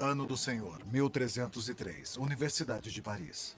Ano do Senhor, 1303, Universidade de Paris.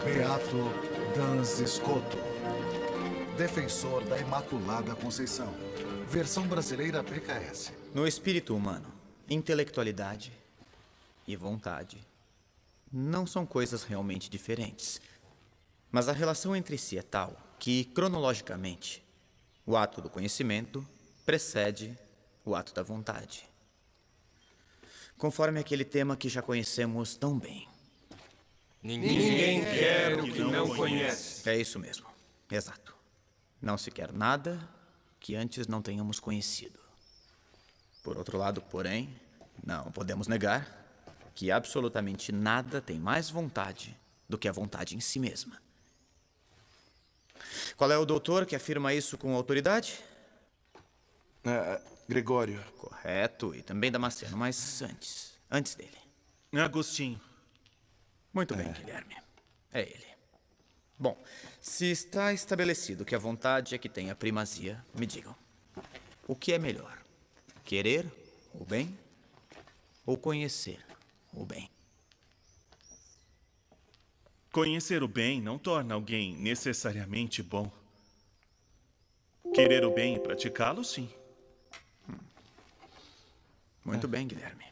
Beato Dans Scoto, defensor da Imaculada Conceição. Versão brasileira PKS. No espírito humano, intelectualidade e vontade não são coisas realmente diferentes. Mas a relação entre si é tal que, cronologicamente, o ato do conhecimento precede o ato da vontade. Conforme aquele tema que já conhecemos tão bem. Ninguém quer o que não conhece. É isso mesmo. Exato. Não se quer nada que antes não tenhamos conhecido. Por outro lado, porém, não podemos negar que absolutamente nada tem mais vontade do que a vontade em si mesma. Qual é o doutor que afirma isso com autoridade? Gregório. Correto, e também Damasceno, mas antes dele. Agostinho. Muito bem, Guilherme. É ele. Bom, se está estabelecido que a vontade é que tem a primazia, me digam. O que é melhor? Querer o bem ou conhecer o bem? Conhecer o bem não torna alguém necessariamente bom. Querer o bem e praticá-lo, sim. Muito bem, Guilherme.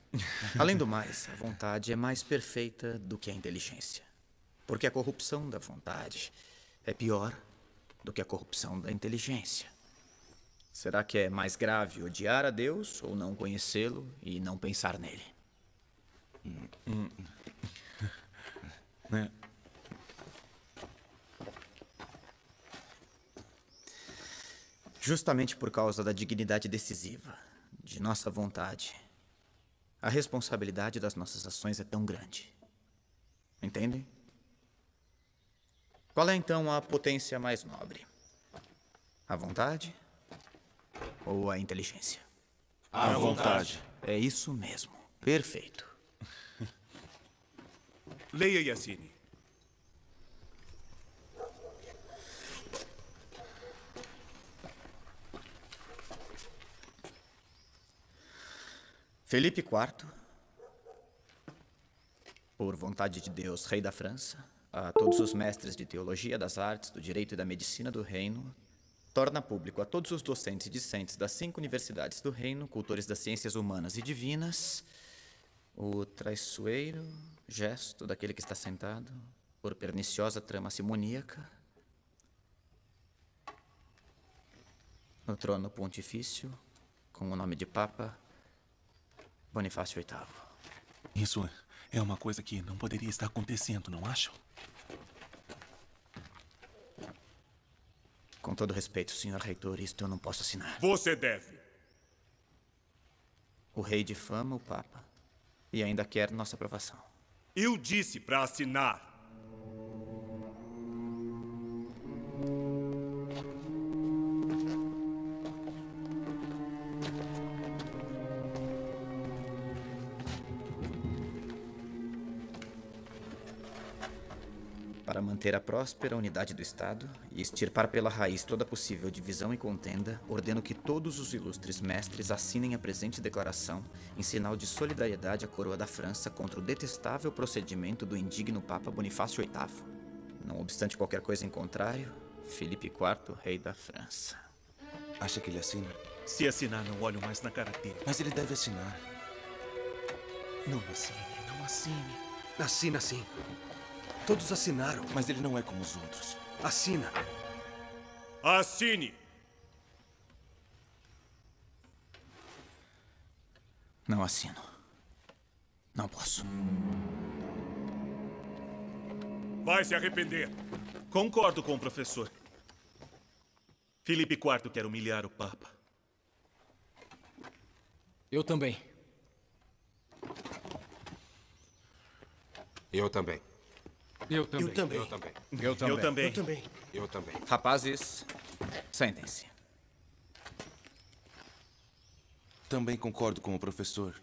Além do mais, a vontade é mais perfeita do que a inteligência. Porque a corrupção da vontade é pior do que a corrupção da inteligência. Será que é mais grave odiar a Deus ou não conhecê-lo e não pensar nele? Justamente por causa da dignidade decisiva de nossa vontade, a responsabilidade das nossas ações é tão grande. Entendem? Qual é então a potência mais nobre? A vontade ou a inteligência? A vontade. É isso mesmo. Perfeito. Leia, Yassine. Felipe IV, por vontade de Deus, rei da França, a todos os mestres de teologia, das artes, do direito e da medicina do reino, torna público a todos os docentes e discentes das 5 universidades do reino, cultores das ciências humanas e divinas, o traiçoeiro gesto daquele que está sentado por perniciosa trama simoníaca no trono pontifício, com o nome de Papa Bonifácio VIII. Isso é uma coisa que não poderia estar acontecendo, não acham? Com todo respeito, senhor reitor, isto eu não posso assinar. Você deve. O rei difama o Papa e ainda quer nossa aprovação. Eu disse para assinar. para manter a próspera unidade do Estado e extirpar pela raiz toda possível divisão e contenda, ordeno que todos os ilustres mestres assinem a presente declaração em sinal de solidariedade à coroa da França contra o detestável procedimento do indigno Papa Bonifácio VIII. Não obstante qualquer coisa em contrário, Filipe IV, rei da França. Acha que ele assina? Se assinar, não olho mais na cara dele. Mas ele deve assinar. Não assine, não assine. Assina sim. Todos assinaram. Mas ele não é como os outros. Assina. Assine! Não assino. Não posso. Vai se arrepender. Concordo com o professor. Filipe IV quer humilhar o Papa. Eu também. Eu também. Eu também. Eu também. Eu também. Eu também. Eu também. Rapazes, sentem-se. Também concordo com o professor.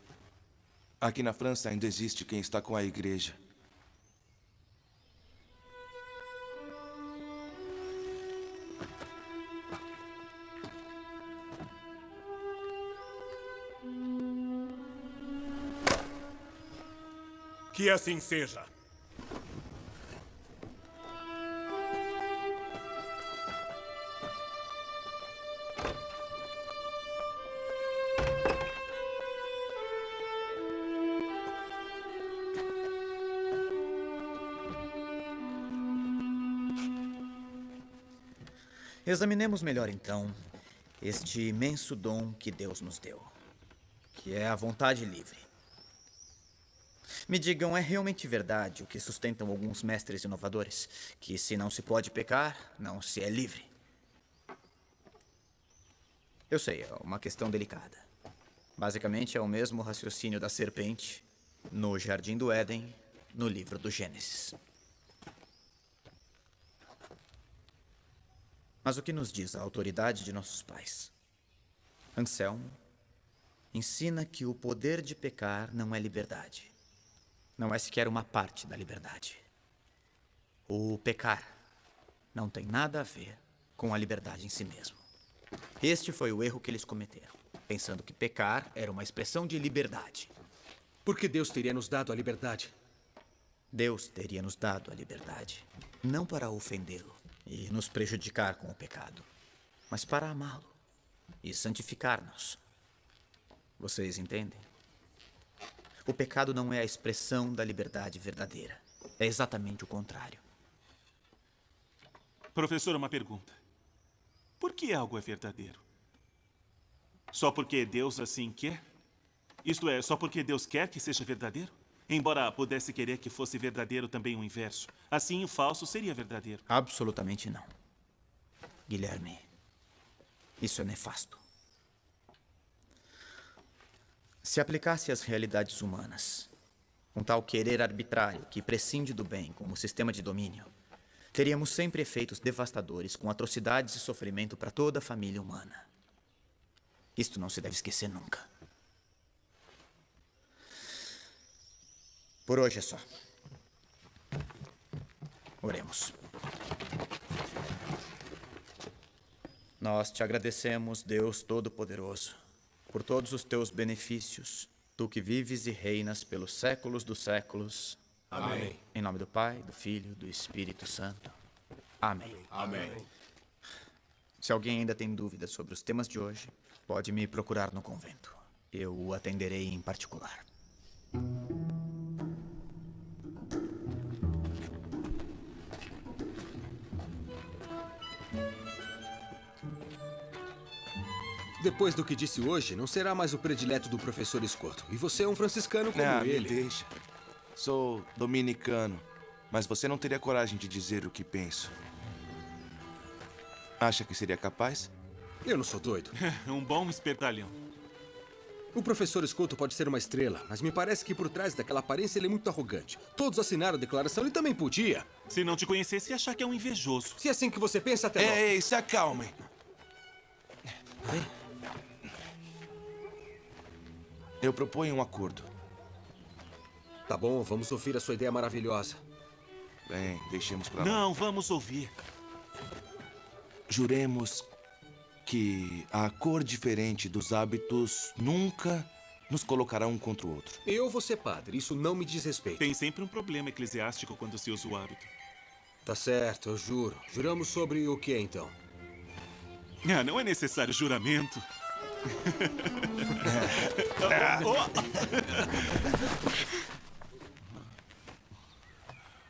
Aqui na França ainda existe quem está com a igreja. Que assim seja. Examinemos melhor, então, este imenso dom que Deus nos deu, que é a vontade livre. Me digam, é realmente verdade o que sustentam alguns mestres inovadores? Que se não se pode pecar, não se é livre. Eu sei, é uma questão delicada. Basicamente é o mesmo raciocínio da serpente no Jardim do Éden, no livro do Gênesis. Mas o que nos diz a autoridade de nossos pais? Anselmo ensina que o poder de pecar não é liberdade. Não é sequer uma parte da liberdade. O pecar não tem nada a ver com a liberdade em si mesmo. Este foi o erro que eles cometeram, pensando que pecar era uma expressão de liberdade. Por que Deus teria nos dado a liberdade? Deus teria nos dado a liberdade, não para ofendê-lo e nos prejudicar com o pecado, mas para amá-lo e santificar-nos. Vocês entendem? O pecado não é a expressão da liberdade verdadeira. É exatamente o contrário. Professor, uma pergunta. Por que algo é verdadeiro? Só porque Deus assim quer? Isto é, só porque Deus quer que seja verdadeiro? Embora pudesse querer que fosse verdadeiro também o inverso. Assim, o falso seria verdadeiro. Absolutamente não. Guilherme, isso é nefasto. Se aplicasse às realidades humanas um tal querer arbitrário que prescinde do bem como sistema de domínio, teríamos sempre efeitos devastadores com atrocidades e sofrimento para toda a família humana. Isto não se deve esquecer nunca. Por hoje é só. Oremos. Nós te agradecemos, Deus Todo-Poderoso, por todos os teus benefícios, tu que vives e reinas pelos séculos dos séculos. Amém. Em nome do Pai, do Filho e do Espírito Santo. Amém. Amém. Se alguém ainda tem dúvidas sobre os temas de hoje, pode me procurar no convento. Eu o atenderei em particular. Depois do que disse hoje, não será mais o predileto do professor Escoto. E você é um franciscano como Me ele. deixa. Sou dominicano, mas você não teria coragem de dizer o que penso. Acha que seria capaz? Eu não sou doido. Um bom espertalhão. O professor Escoto pode ser uma estrela, mas me parece que por trás daquela aparência ele é muito arrogante. Todos assinaram a declaração, ele também podia. Se não te conhecesse, ia achar que é um invejoso. Se é assim que você pensa, até logo. Ei, se acalmem. Eu proponho um acordo. Tá bom, vamos ouvir a sua ideia maravilhosa. Bem, deixemos pra lá. Não, vamos ouvir. Juremos que a cor diferente dos hábitos nunca nos colocará um contra o outro. Eu vou ser padre, isso não me diz respeito. Tem sempre um problema eclesiástico quando se usa o hábito. Tá certo, eu juro. Juramos sobre o que então? Ah, não é necessário juramento.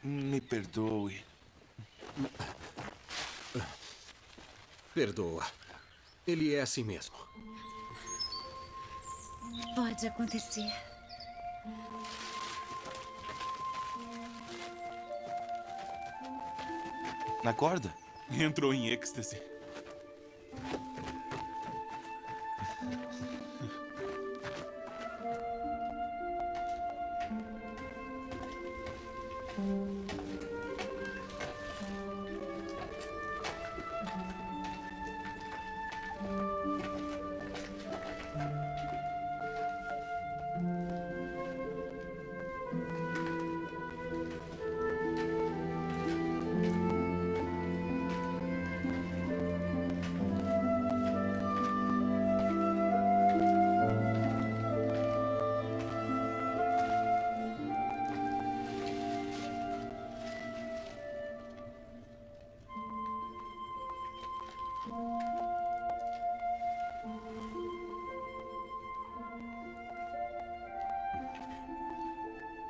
Me perdoe. Perdoa. Ele é assim mesmo. Pode acontecer. Na corda? Entrou em êxtase.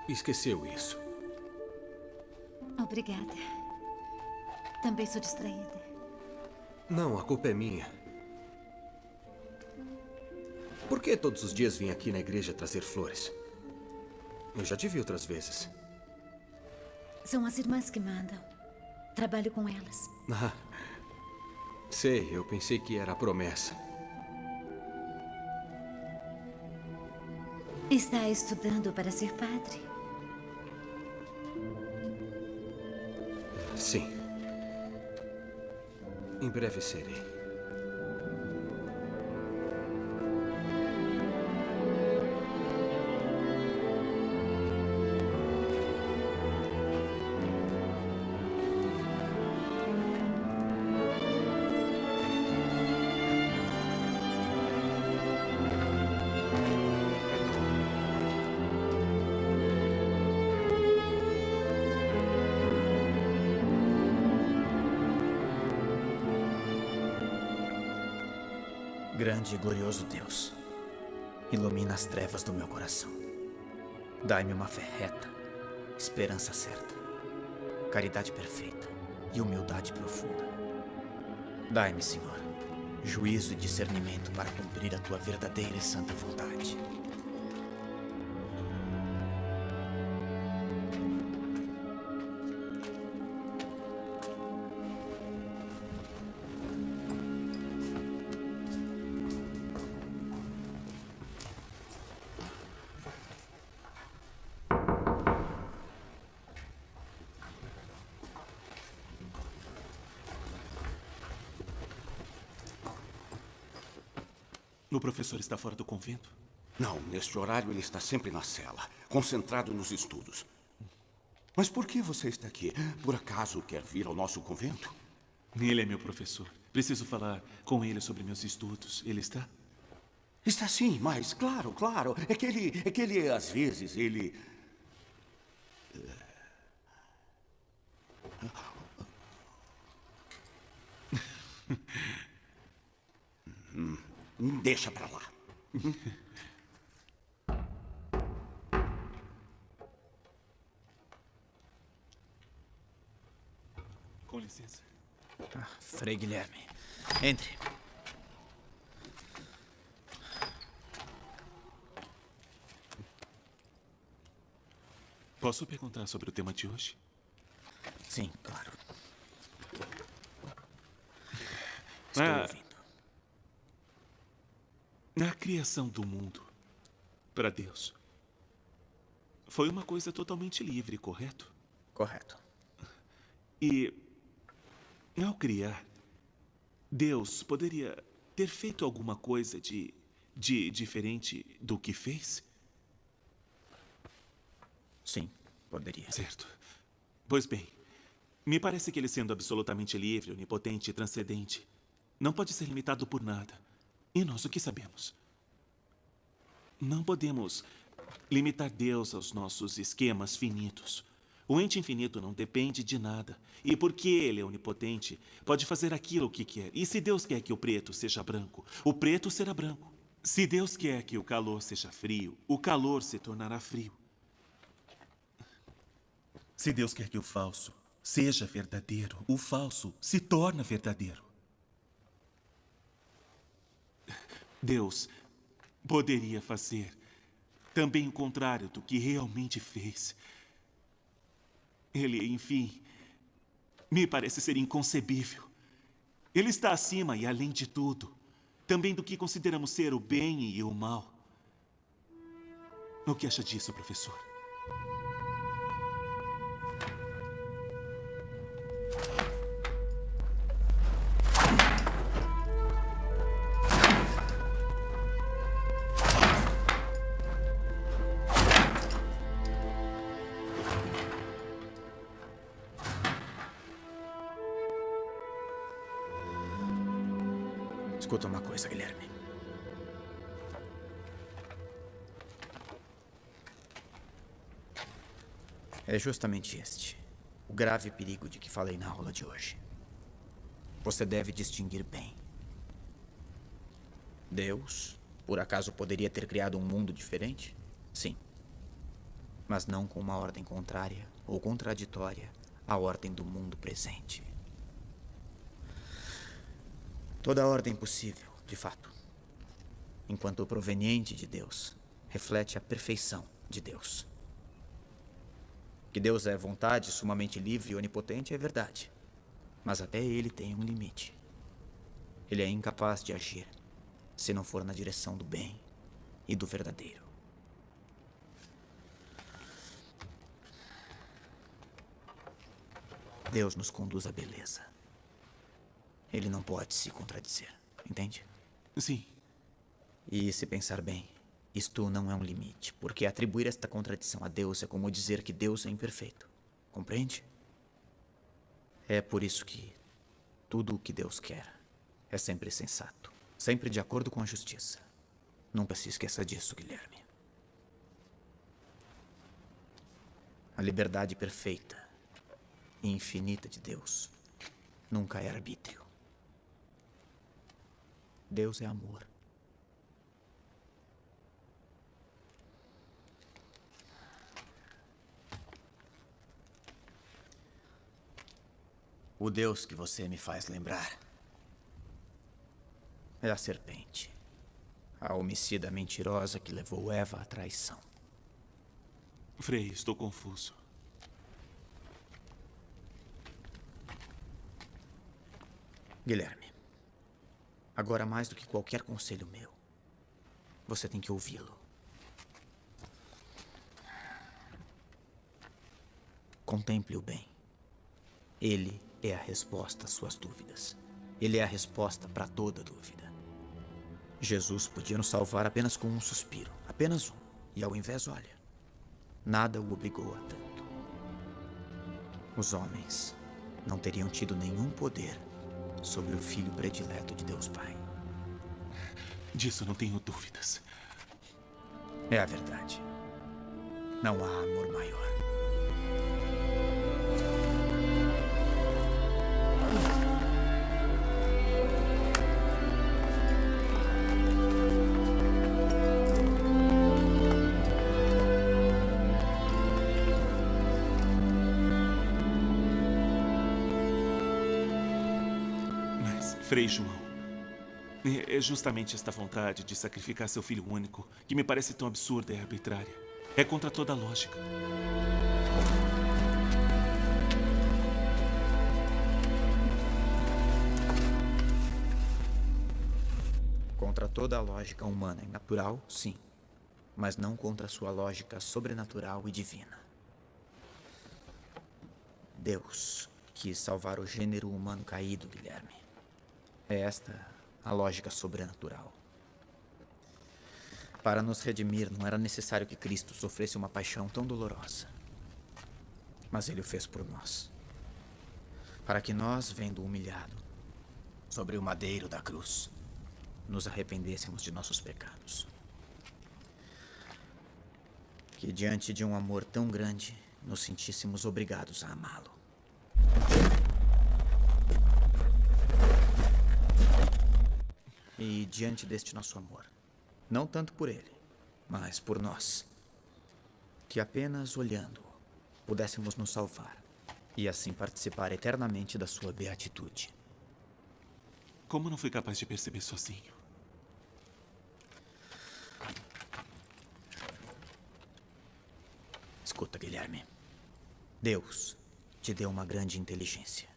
Esqueceu isso. Obrigada. Também sou distraída. Não, a culpa é minha. Por que todos os dias vim aqui na igreja trazer flores? Eu já te vi outras vezes. São as irmãs que mandam. Trabalho com elas. Ah, sei, eu pensei que era a promessa. Está estudando para ser padre? Sim. Em breve serei. Grande e glorioso Deus, ilumina as trevas do meu coração. Dai-me uma fé reta, esperança certa, caridade perfeita e humildade profunda. Dai-me, Senhor, juízo e discernimento para cumprir a tua verdadeira e santa vontade. O professor está fora do convento? Não, neste horário ele está sempre na cela, concentrado nos estudos. Mas por que você está aqui? Por acaso quer vir ao nosso convento? Ele é meu professor. Preciso falar com ele sobre meus estudos. Ele está? Está sim, mas claro. É que ele às vezes, ele... Deixa pra lá. Com licença. Frei Guilherme, entre. Posso perguntar sobre o tema de hoje? Sim, claro. Estou ouvindo. A criação do mundo para Deus foi uma coisa totalmente livre, correto? Correto. E, ao criar, Deus poderia ter feito alguma coisa de diferente do que fez? Sim, poderia. Certo. Pois bem, me parece que ele, sendo absolutamente livre, onipotente e transcendente, não pode ser limitado por nada. E nós o que sabemos? Não podemos limitar Deus aos nossos esquemas finitos. O ente infinito não depende de nada. E porque ele é onipotente, pode fazer aquilo que quer. E se Deus quer que o preto seja branco, o preto será branco. Se Deus quer que o calor seja frio, o calor se tornará frio. Se Deus quer que o falso seja verdadeiro, o falso se torna verdadeiro. Deus poderia fazer também o contrário do que realmente fez. Ele, enfim, me parece ser inconcebível. Ele está acima e além de tudo, também do que consideramos ser o bem e o mal. O que acha disso, professor? Escuta uma coisa, Guilherme. É justamente este o grave perigo de que falei na aula de hoje. Você deve distinguir bem. Deus, por acaso, poderia ter criado um mundo diferente? Sim. Mas não com uma ordem contrária ou contraditória à ordem do mundo presente. Toda a ordem possível, de fato, enquanto proveniente de Deus, reflete a perfeição de Deus. Que Deus é vontade sumamente livre e onipotente é verdade, mas até ele tem um limite. Ele é incapaz de agir se não for na direção do bem e do verdadeiro. Deus nos conduz à beleza. Ele não pode se contradizer, entende? Sim. E se pensar bem, isto não é um limite, porque atribuir esta contradição a Deus é como dizer que Deus é imperfeito. Compreende? É por isso que tudo o que Deus quer é sempre sensato, sempre de acordo com a justiça. Nunca se esqueça disso, Guilherme. A liberdade perfeita e infinita de Deus nunca é arbítrio. Deus é amor. O Deus que você me faz lembrar é a serpente, a homicida mentirosa que levou Eva à traição. Frei, estou confuso. Guilherme, agora mais do que qualquer conselho meu, você tem que ouvi-lo. Contemple-o bem. Ele é a resposta às suas dúvidas. Ele é a resposta para toda dúvida. Jesus podia nos salvar apenas com um suspiro, apenas um. E ao invés, olha, nada o obrigou a tanto. Os homens não teriam tido nenhum poder sobre o filho predileto de Deus Pai. Disso não tenho dúvidas. É a verdade. Não há amor maior. Frei João, é justamente esta vontade de sacrificar seu filho único que me parece tão absurda e arbitrária. É contra toda a lógica. Contra toda a lógica humana e natural, sim. Mas não contra sua lógica sobrenatural e divina. Deus quis salvar o gênero humano caído, Guilherme. É esta a lógica sobrenatural. Para nos redimir, não era necessário que Cristo sofresse uma paixão tão dolorosa. Mas ele o fez por nós. Para que nós, vendo o humilhado sobre o madeiro da cruz, nos arrependêssemos de nossos pecados. Que diante de um amor tão grande, nos sentíssemos obrigados a amá-lo. E diante deste nosso amor, não tanto por ele, mas por nós, que apenas olhando-o pudéssemos nos salvar e assim participar eternamente da sua beatitude. Como não fui capaz de perceber sozinho? Escuta, Guilherme. Deus te deu uma grande inteligência,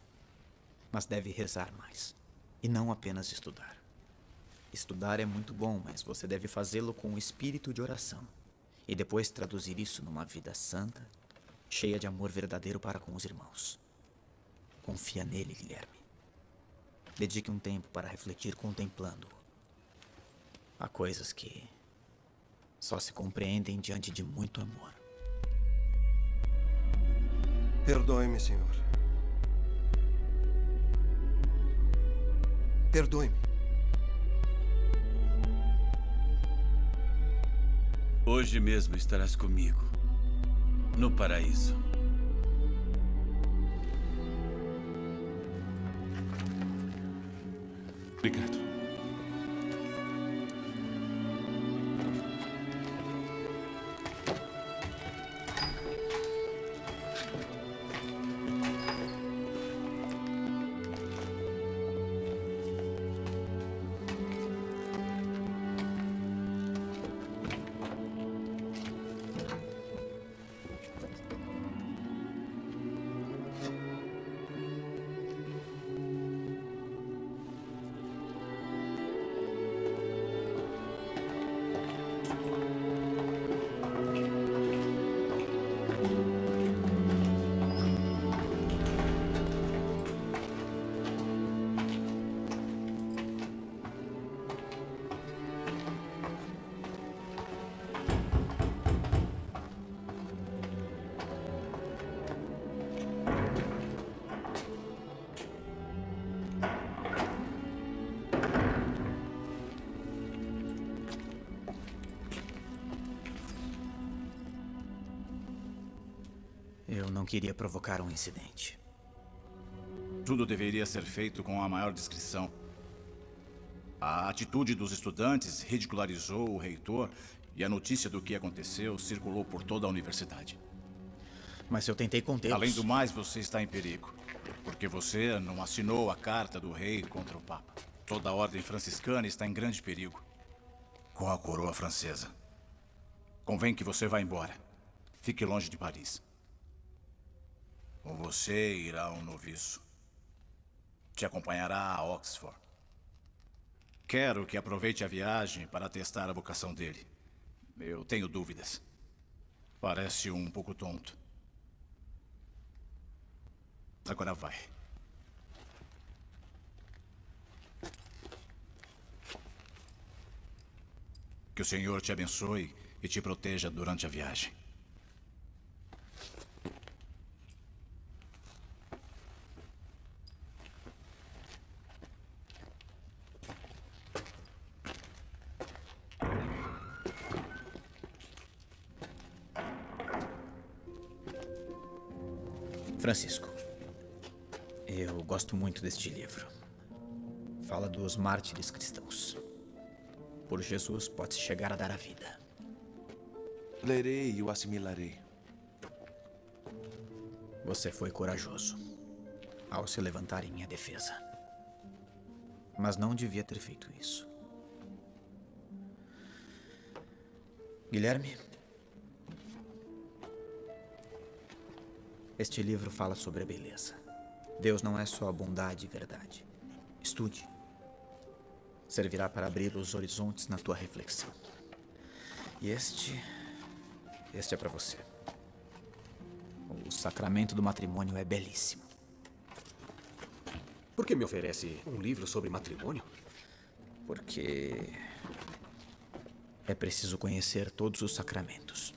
mas deve rezar mais e não apenas estudar. Estudar é muito bom, mas você deve fazê-lo com o espírito de oração e depois traduzir isso numa vida santa, cheia de amor verdadeiro para com os irmãos. Confia nele, Guilherme. Dedique um tempo para refletir contemplando-o. Há coisas que só se compreendem diante de muito amor. Perdoe-me, senhor. Perdoe-me. Hoje mesmo estarás comigo, no paraíso. Obrigado. Eu não queria provocar um incidente. Tudo deveria ser feito com a maior discrição. A atitude dos estudantes ridicularizou o reitor e a notícia do que aconteceu circulou por toda a universidade. Mas eu tentei contê-los. Além do mais, você está em perigo, porque você não assinou a carta do rei contra o Papa. Toda a ordem franciscana está em grande perigo com a coroa francesa. Convém que você vá embora. Fique longe de Paris. Ou você irá a um noviço. Te acompanhará a Oxford. Quero que aproveite a viagem para testar a vocação dele. Eu tenho dúvidas. Parece um pouco tonto. Agora vai. Que o Senhor te abençoe e te proteja durante a viagem. Francisco, eu gosto muito deste livro. Fala dos mártires cristãos. Por Jesus pode-se chegar a dar a vida. Lerei e o assimilarei. Você foi corajoso ao se levantar em minha defesa. Mas não devia ter feito isso. Guilherme, este livro fala sobre a beleza. Deus não é só bondade e verdade. Estude. Servirá para abrir os horizontes na tua reflexão. E este é para você. O sacramento do matrimônio é belíssimo. Por que me oferece um livro sobre matrimônio? Porque é preciso conhecer todos os sacramentos.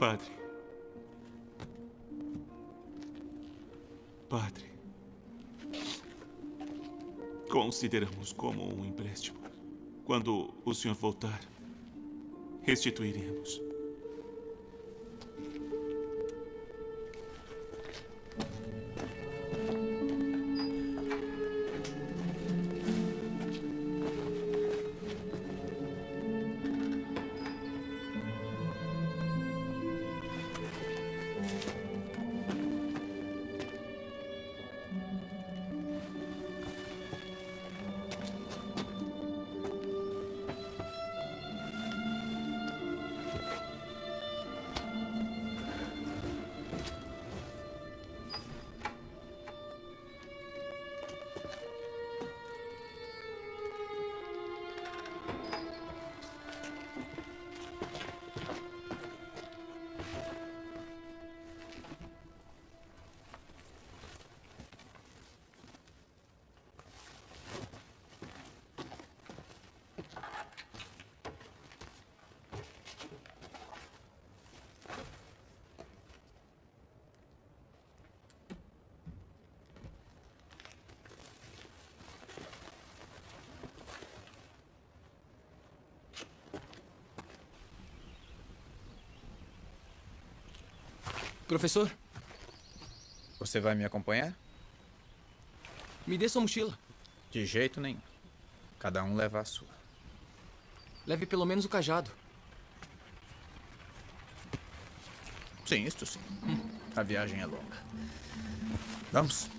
Padre. Padre. Consideramos como um empréstimo. Quando o senhor voltar, restituiremos. Professor? Você vai me acompanhar? Me dê sua mochila. De jeito nenhum. Cada um leva a sua. Leve pelo menos o cajado. Sim, isto sim. A viagem é longa. Vamos.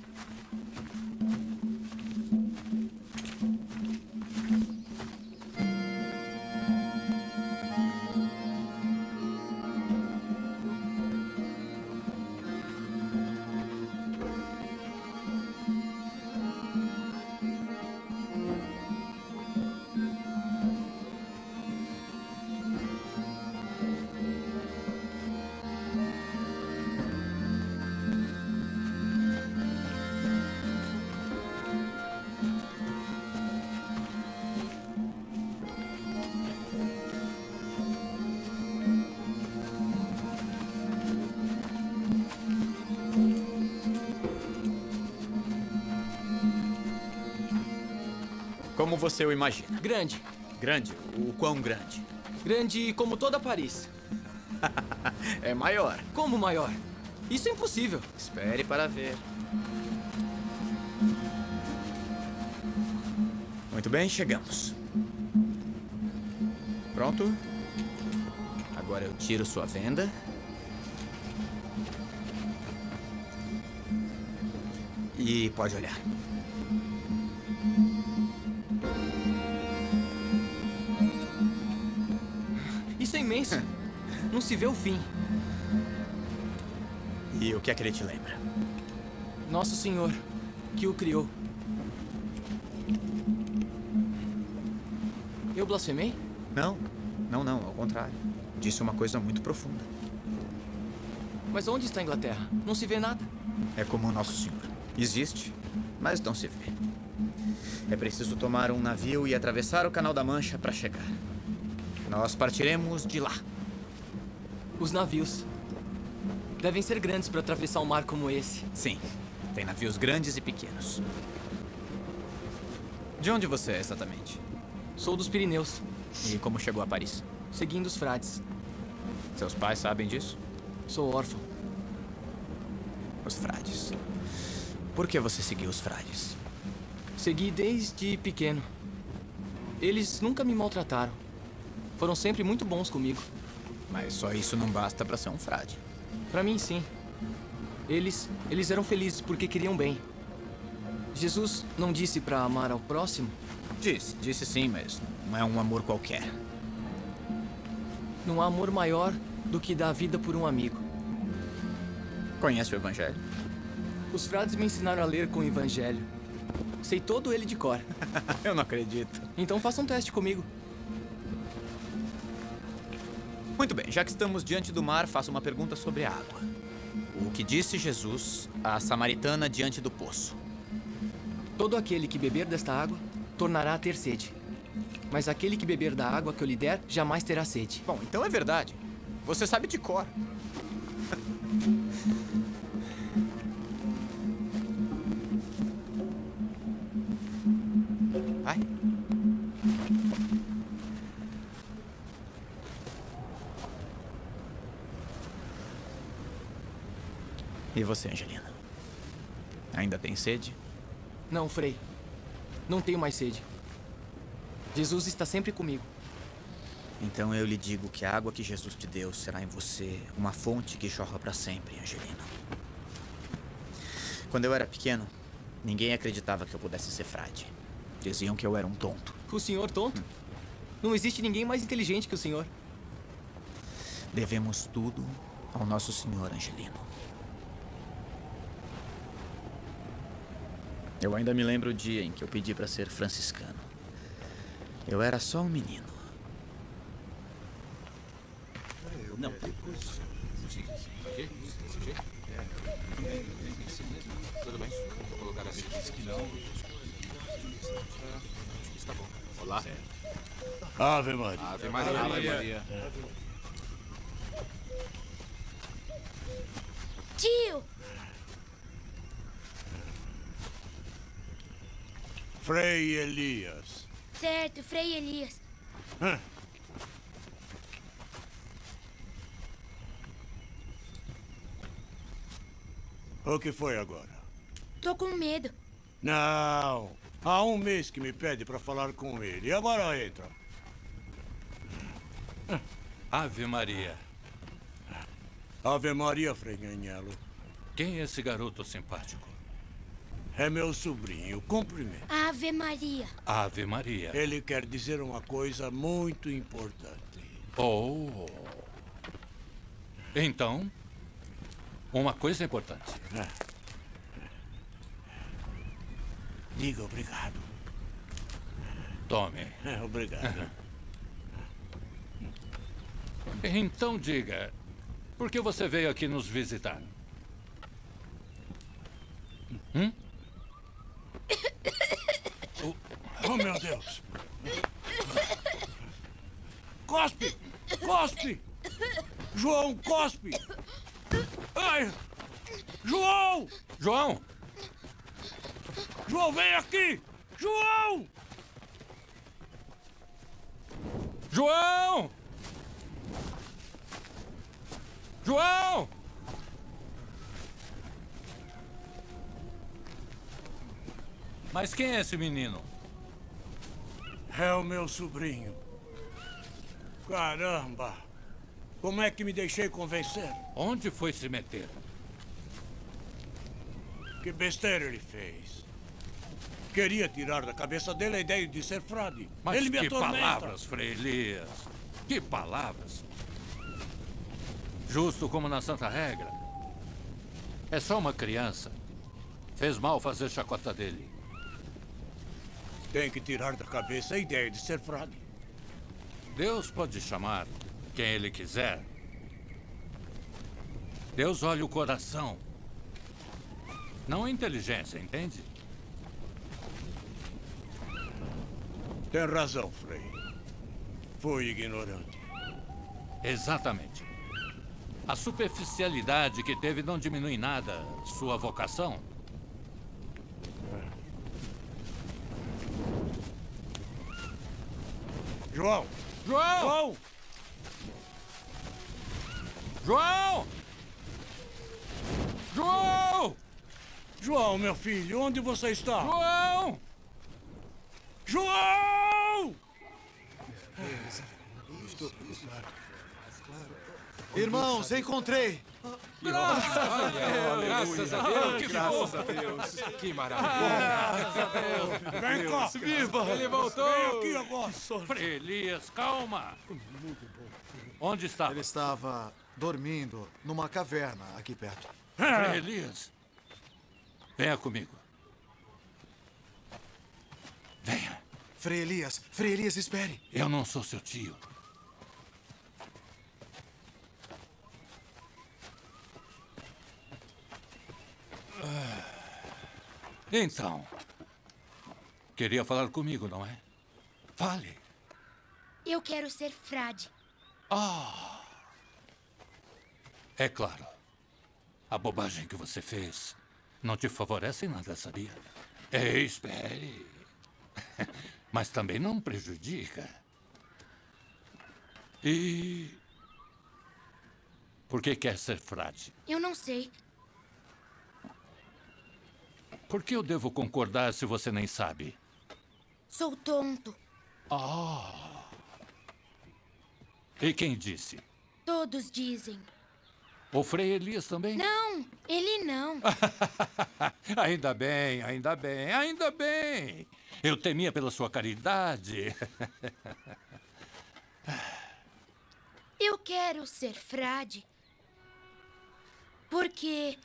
Como você o imagina? Grande. Grande? O quão grande? Grande como toda Paris. É maior. Como maior? Isso é impossível. Espere para ver. Muito bem, chegamos. Pronto? Agora eu tiro sua venda. E pode olhar. Isso é imenso. Não se vê o fim. E o que é que ele te lembra? Nosso Senhor, que o criou. Eu blasfemei? Não, ao contrário. Disse uma coisa muito profunda. Mas onde está a Inglaterra? Não se vê nada. É como o Nosso Senhor. Existe, mas não se vê. É preciso tomar um navio e atravessar o Canal da Mancha para chegar. Nós partiremos de lá. Os navios devem ser grandes para atravessar um mar como esse. Sim, tem navios grandes e pequenos. De onde você é exatamente? Sou dos Pirineus. E como chegou a Paris? Seguindo os frades. Seus pais sabem disso? Sou órfão. Os frades. Por que você seguiu os frades? Segui desde pequeno. Eles nunca me maltrataram. Foram sempre muito bons comigo. Mas só isso não basta para ser um frade. Para mim, sim. Eles eram felizes porque queriam bem. Jesus não disse para amar ao próximo? Disse sim, mas não é um amor qualquer. Não há amor maior do que dar a vida por um amigo. Conhece o Evangelho? Os frades me ensinaram a ler com o Evangelho. Sei todo ele de cor. Eu não acredito. Então faça um teste comigo. Muito bem, já que estamos diante do mar, faço uma pergunta sobre a água. O que disse Jesus à samaritana diante do poço? Todo aquele que beber desta água tornará a ter sede. Mas aquele que beber da água que eu lhe der, jamais terá sede. Bom, então é verdade. Você sabe de cor. Vai. E você, Angelina? Ainda tem sede? Não, Frei. Não tenho mais sede. Jesus está sempre comigo. Então eu lhe digo que a água que Jesus te deu será em você uma fonte que jorra para sempre, Angelina. Quando eu era pequeno, ninguém acreditava que eu pudesse ser frade. Diziam que eu era um tonto. O senhor tonto? Não existe ninguém mais inteligente que o senhor. Devemos tudo ao nosso Senhor, Angelino. Eu ainda me lembro o dia em que eu pedi para ser franciscano. Eu era só um menino. Não. Tudo bem? Vou colocar assim. Que não. Está bom. Olá. Ave Maria. Ave Maria. Ave Maria. Tio! Frei Elias. Certo, Frei Elias. O que foi agora? Tô com medo. Não. Há um mês que me pede para falar com ele. E agora entra. Ave Maria. Ave Maria, Frei Agnello. Quem é esse garoto simpático? É meu sobrinho. Cumprimento. Ave Maria. Ave Maria. Ele quer dizer uma coisa muito importante. Oh. Então, uma coisa importante. Diga obrigado. Tome. Obrigado. Então diga, por que você veio aqui nos visitar? Oh, meu Deus. Cospe! Cospe! João, cospe! Ai! João! João! João, vem aqui! João! João! João! Mas quem é esse menino? É o meu sobrinho. Caramba! Como é que me deixei convencer? Onde foi se meter? Que besteira ele fez. Queria tirar da cabeça dele a ideia de ser frade. Mas ele me que atormenta. palavras, Frei Elias. Que palavras. Justo como na Santa Regra. É só uma criança. Fez mal fazer chacota dele. Tem que tirar da cabeça a ideia de ser frade. Deus pode chamar quem ele quiser. Deus olha o coração. Não a inteligência, entende? Tem razão, Frei. Fui ignorante. Exatamente. A superficialidade que teve não diminui nada sua vocação. João! João! João! João! João, meu filho, onde você está? João! João! Irmãos, encontrei! Graças a Deus! Graças a Deus! Que maravilha! Graças a Deus! Vem cá! Viva! Ele voltou! Vem aqui agora! Frei Elias, calma! Onde estava? Ele estava dormindo numa caverna aqui perto. Frei Elias, venha comigo. Venha. Frei Elias, espere. Eu não sou seu tio. Então, queria falar comigo, não é? Fale. Eu quero ser frade. É claro. A bobagem que você fez não te favorece em nada, sabia? Espere. Mas também não prejudica. E... por que quer ser frade? Eu não sei. Por que eu devo concordar se você nem sabe? Sou tonto. E quem disse? Todos dizem. O Frei Elias também? Não, ele não. Ainda bem, ainda bem, ainda bem. Eu temia pela sua caridade. Eu quero ser frade. Porque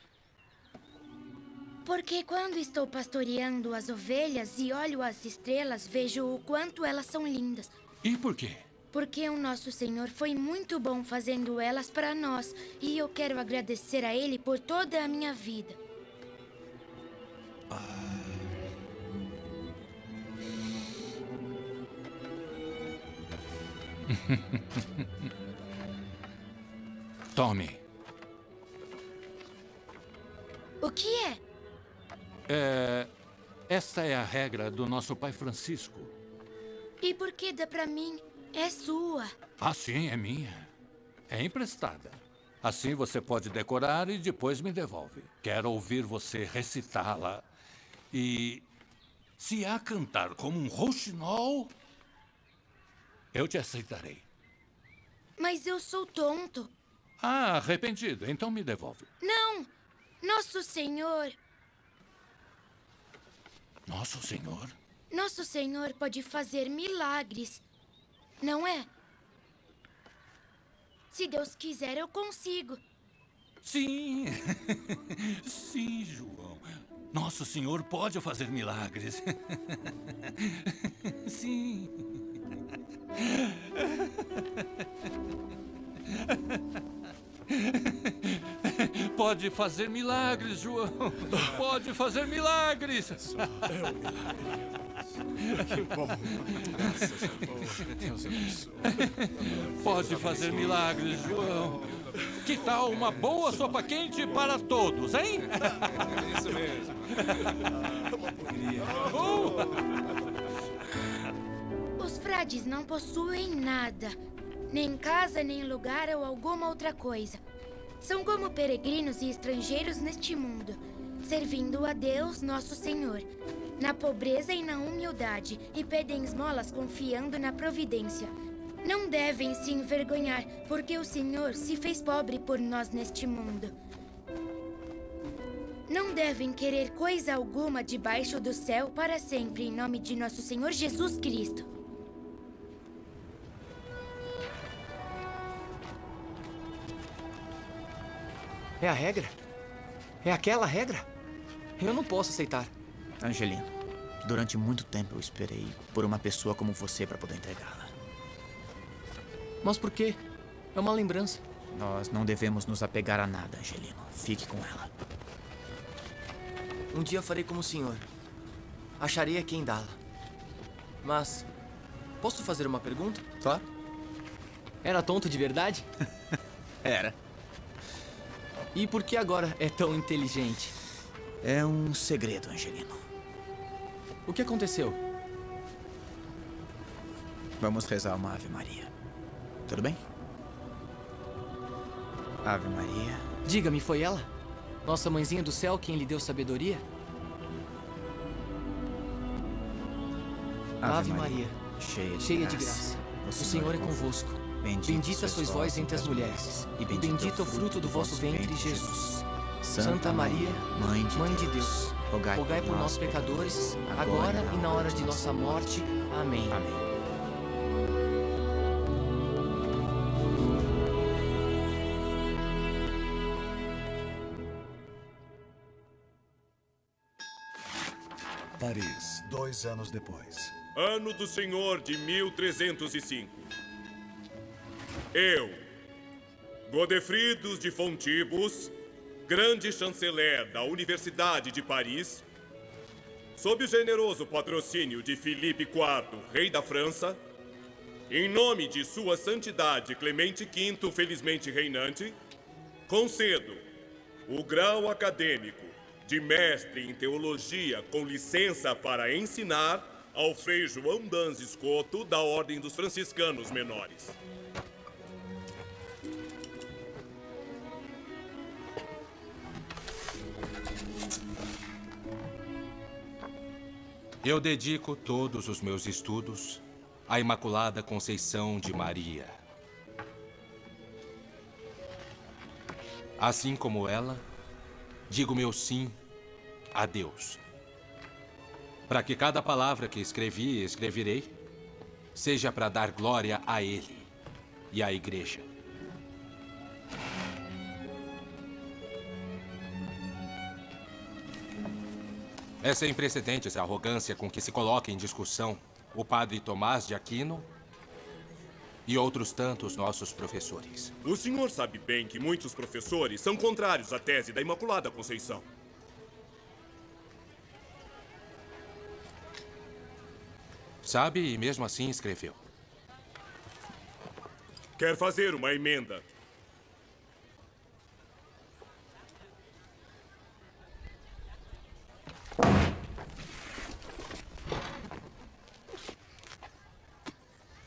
quando estou pastoreando as ovelhas e olho as estrelas, vejo o quanto elas são lindas. E por quê? Porque o nosso Senhor foi muito bom fazendo elas para nós. E eu quero agradecer a Ele por toda a minha vida. Tome. O que é? Esta é a regra do nosso pai Francisco. E por que dá para mim? É sua. Ah, sim, é minha. É emprestada. Assim você pode decorar e depois me devolve. Quero ouvir você recitá-la. E se a cantar como um rouxinol, eu te aceitarei. Mas eu sou tonto. Ah, arrependido. Então me devolve. Não! Nosso Senhor... Nosso Senhor? Nosso Senhor pode fazer milagres. Não é? Se Deus quiser, eu consigo. Sim. Sim, João. Nosso Senhor pode fazer milagres. Sim. Pode fazer milagres, João. Pode fazer milagres. É um milagre. Que bom. Graças a Deus abençoe. Pode fazer milagres, João. Que tal uma boa sopa quente para todos, hein? Isso mesmo. Uma alegria. Os frades não possuem nada. Nem casa, nem lugar ou alguma outra coisa. São como peregrinos e estrangeiros neste mundo, servindo a Deus, nosso Senhor, na pobreza e na humildade, e pedem esmolas confiando na providência. Não devem se envergonhar, porque o Senhor se fez pobre por nós neste mundo. Não devem querer coisa alguma debaixo do céu para sempre, em nome de nosso Senhor Jesus Cristo. É a regra? É aquela regra? Eu não posso aceitar. Angelino, durante muito tempo eu esperei por uma pessoa como você para poder entregá-la. Mas por quê? É uma lembrança. Nós não devemos nos apegar a nada, Angelino. Fique com ela. Um dia farei como o senhor. Acharei a quem dá-la. Mas, posso fazer uma pergunta? Claro. Era tonto de verdade? Era. E por que agora é tão inteligente? É um segredo, Angelino. O que aconteceu? Vamos rezar uma Ave Maria. Tudo bem? Ave Maria. Diga-me, foi ela? Nossa mãezinha do céu quem lhe deu sabedoria? Ave Maria, cheia de graça. O Senhor é convosco. Bendita sois vós entre as mulheres, e bendito é o fruto do vosso ventre, Jesus. Santa Maria, Mãe de Deus, rogai por nós, pecadores, agora e na hora de nossa morte. Amém. Amém. Paris, 2 anos depois. Ano do Senhor de 1305. Eu, Godefridos de Fontibus, grande chanceler da Universidade de Paris, sob o generoso patrocínio de Filipe IV, rei da França, em nome de Sua Santidade Clemente V, felizmente reinante, Concedo o grau acadêmico de mestre em teologia com licença para ensinar ao Frei João Danz Escoto, da Ordem dos Franciscanos Menores. Eu dedico todos os meus estudos à Imaculada Conceição de Maria. Assim como ela, digo meu sim a Deus. Para que cada palavra que escrevi e escreverei seja para dar glória a Ele e à Igreja. É sem precedentes a arrogância com que se coloca em discussão o padre Tomás de Aquino e outros tantos nossos professores. O senhor sabe bem que muitos professores são contrários à tese da Imaculada Conceição. Sabe, e mesmo assim escreveu. Quer fazer uma emenda?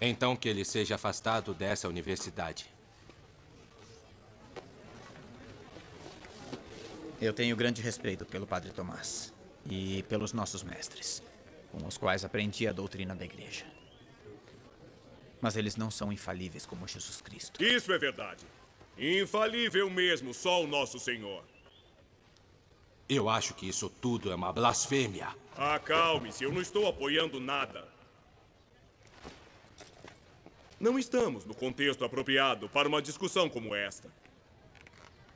Então que ele seja afastado dessa universidade. Eu tenho grande respeito pelo Padre Tomás e pelos nossos mestres, com os quais aprendi a doutrina da Igreja. Mas eles não são infalíveis como Jesus Cristo. Isso é verdade. Infalível mesmo, só o nosso Senhor. Eu acho que isso tudo é uma blasfêmia. Acalme-se, eu não estou apoiando nada. Não estamos no contexto apropriado para uma discussão como esta.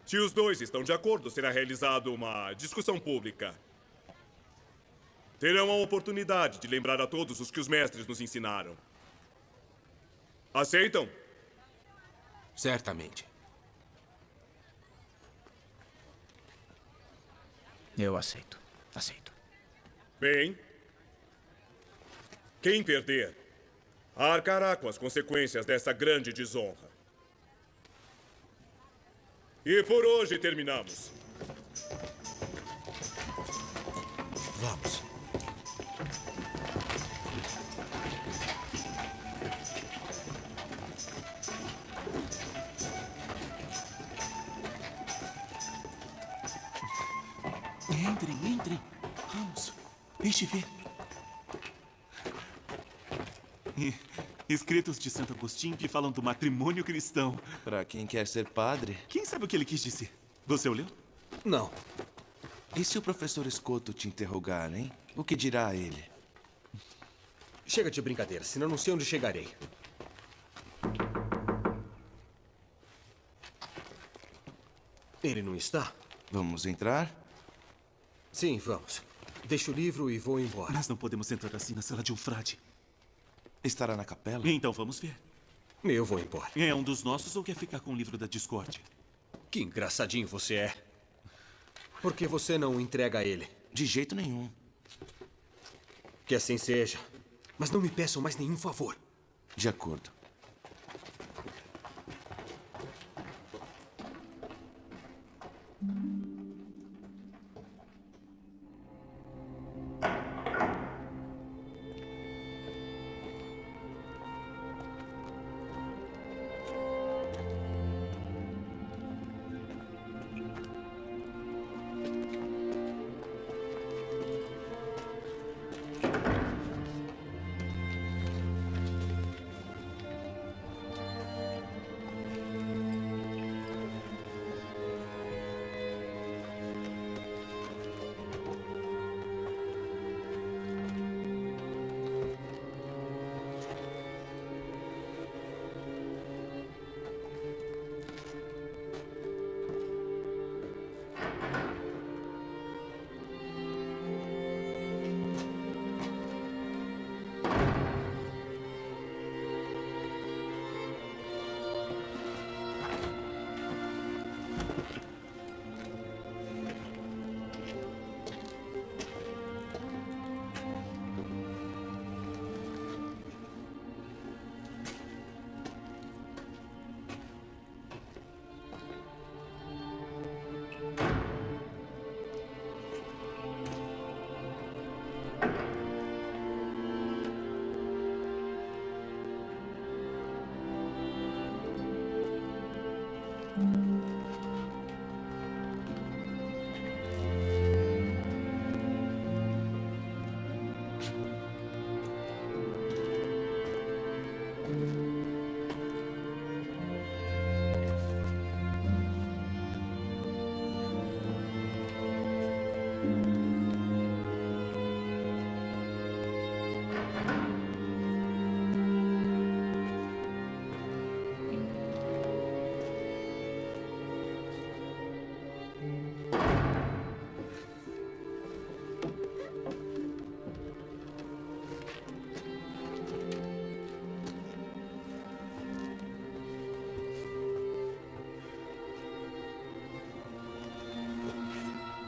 Se os dois estão de acordo, será realizada uma discussão pública. Terão a oportunidade de lembrar a todos os que os mestres nos ensinaram. Aceitam? Certamente. Eu aceito. Aceito. Bem, quem perder arcará com as consequências dessa grande desonra. E por hoje terminamos. Vamos. Entrem. Vamos. Deixe ver. Escritos de Santo Agostinho que falam do matrimônio cristão. Para quem quer ser padre. Quem sabe o que ele quis dizer? Você o leu? Não. E se o professor Escoto te interrogar, hein? O que dirá a ele? Chega de brincadeira, senão não sei onde chegarei. Ele não está? Vamos entrar? Sim, vamos. Deixo o livro e vou embora. Nós não podemos entrar assim na sala de um frade. Estará na capela? Então vamos ver. Eu vou embora. É um dos nossos ou quer ficar com o livro da discórdia? Que engraçadinho você é. Por que você não entrega a ele? De jeito nenhum. Que assim seja. Mas não me peçam mais nenhum favor. De acordo.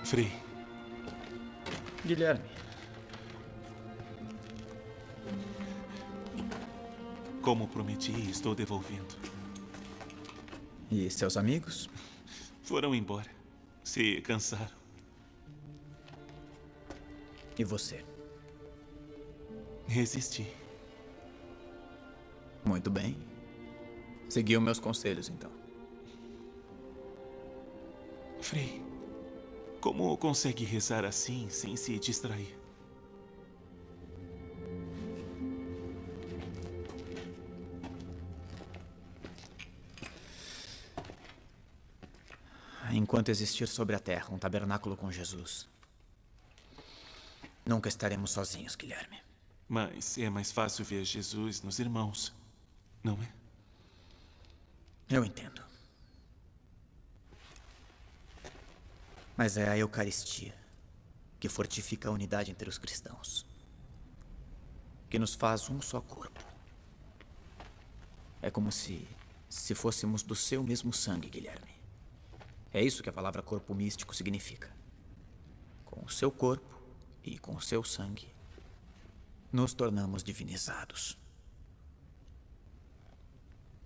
Frei. Guilherme. Como prometi, estou devolvendo. E seus amigos? Foram embora. Se cansaram. E você? Resisti. Muito bem. Seguiu meus conselhos, então. Frei, como consegue rezar assim, sem se distrair? Enquanto existir sobre a terra um tabernáculo com Jesus, nunca estaremos sozinhos, Guilherme. Mas é mais fácil ver Jesus nos irmãos, não é? Eu entendo. Mas é a Eucaristia que fortifica a unidade entre os cristãos, que nos faz um só corpo. É como se fôssemos do seu mesmo sangue, Guilherme. É isso que a palavra corpo místico significa. Com o seu corpo e com o seu sangue, nos tornamos divinizados.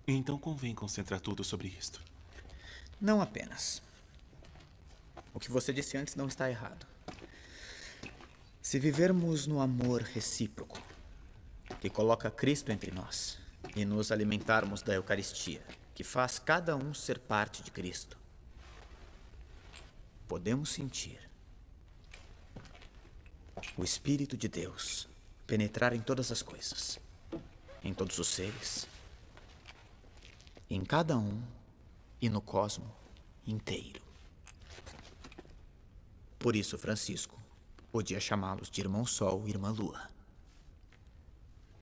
Então convém concentrar tudo sobre isto. Não apenas. O que você disse antes não está errado. Se vivermos no amor recíproco, que coloca Cristo entre nós, e nos alimentarmos da Eucaristia, que faz cada um ser parte de Cristo, podemos sentir o Espírito de Deus penetrar em todas as coisas, em todos os seres, em cada um e no cosmo inteiro. Por isso, Francisco podia chamá-los de Irmão Sol e Irmã Lua.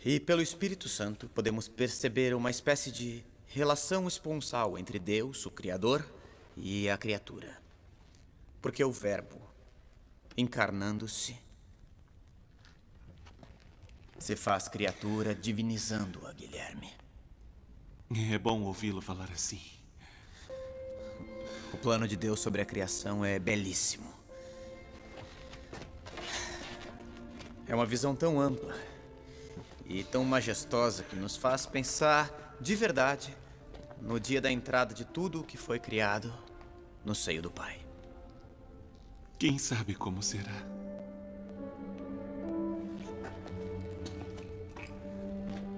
E pelo Espírito Santo podemos perceber uma espécie de relação esponsal entre Deus, o Criador, e a criatura. Porque o Verbo, encarnando-se, se faz criatura divinizando-a, Guilherme. É bom ouvi-lo falar assim. O plano de Deus sobre a criação é belíssimo. É uma visão tão ampla e tão majestosa que nos faz pensar de verdade no dia da entrada de tudo o que foi criado no seio do Pai. Quem sabe como será?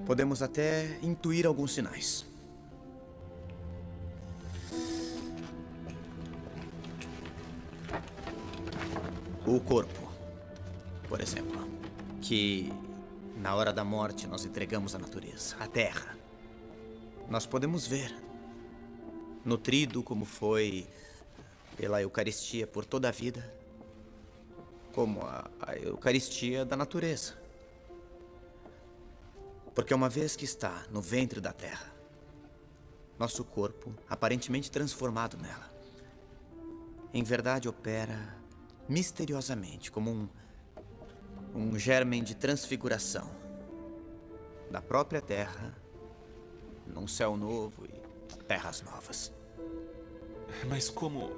Podemos até intuir alguns sinais. O corpo, por exemplo, que na hora da morte nós entregamos à natureza, à terra. Nós podemos ver, nutrido como foi pela Eucaristia por toda a vida, como a Eucaristia da natureza. Porque uma vez que está no ventre da terra, nosso corpo, aparentemente transformado nela, em verdade opera misteriosamente como um germen de transfiguração da própria terra num céu novo e terras novas. Mas como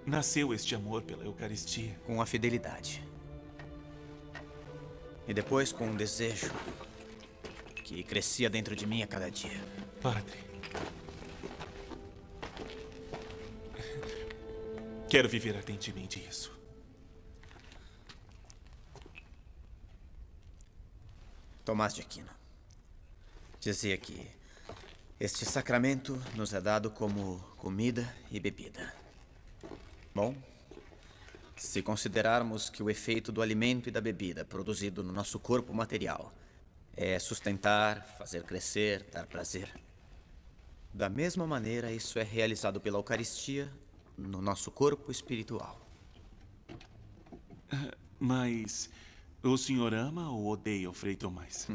nasceu este amor pela Eucaristia? Com a fidelidade. E depois com um desejo que crescia dentro de mim a cada dia. Padre, quero viver ardentemente isso. Tomás de Aquino dizia que este sacramento nos é dado como comida e bebida. Bom, se considerarmos que o efeito do alimento e da bebida produzido no nosso corpo material É sustentar, fazer crescer, dar prazer. Da mesma maneira, isso é realizado pela Eucaristia no nosso corpo espiritual. Mas o senhor ama ou odeia o Frei Tomás?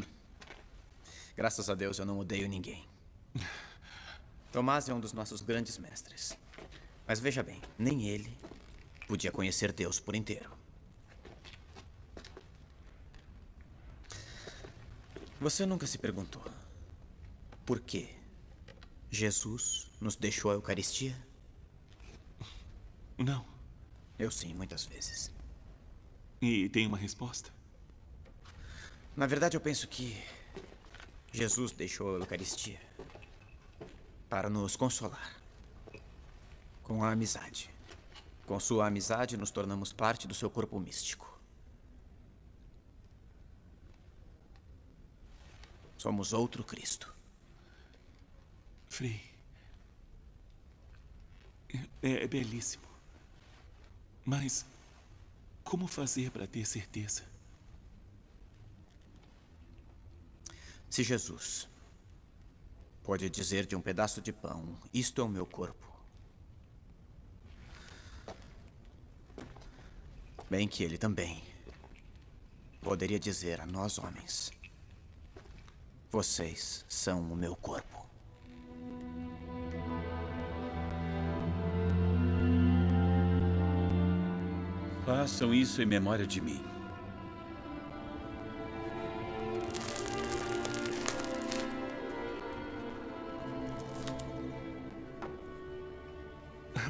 Graças a Deus eu não odeio ninguém. Tomás é um dos nossos grandes mestres. Mas veja bem, nem ele podia conhecer Deus por inteiro. Você nunca se perguntou por que Jesus nos deixou a Eucaristia? Não. Eu sim, muitas vezes. E tem uma resposta? Na verdade, eu penso que Jesus deixou a Eucaristia para nos consolar com a amizade. Com sua amizade, nos tornamos parte do seu corpo místico. Somos outro Cristo. Frei, é belíssimo. Mas como fazer para ter certeza? Se Jesus pode dizer de um pedaço de pão, isto é o meu corpo, bem que ele também poderia dizer a nós homens: vocês são o meu corpo. Façam isso em memória de mim.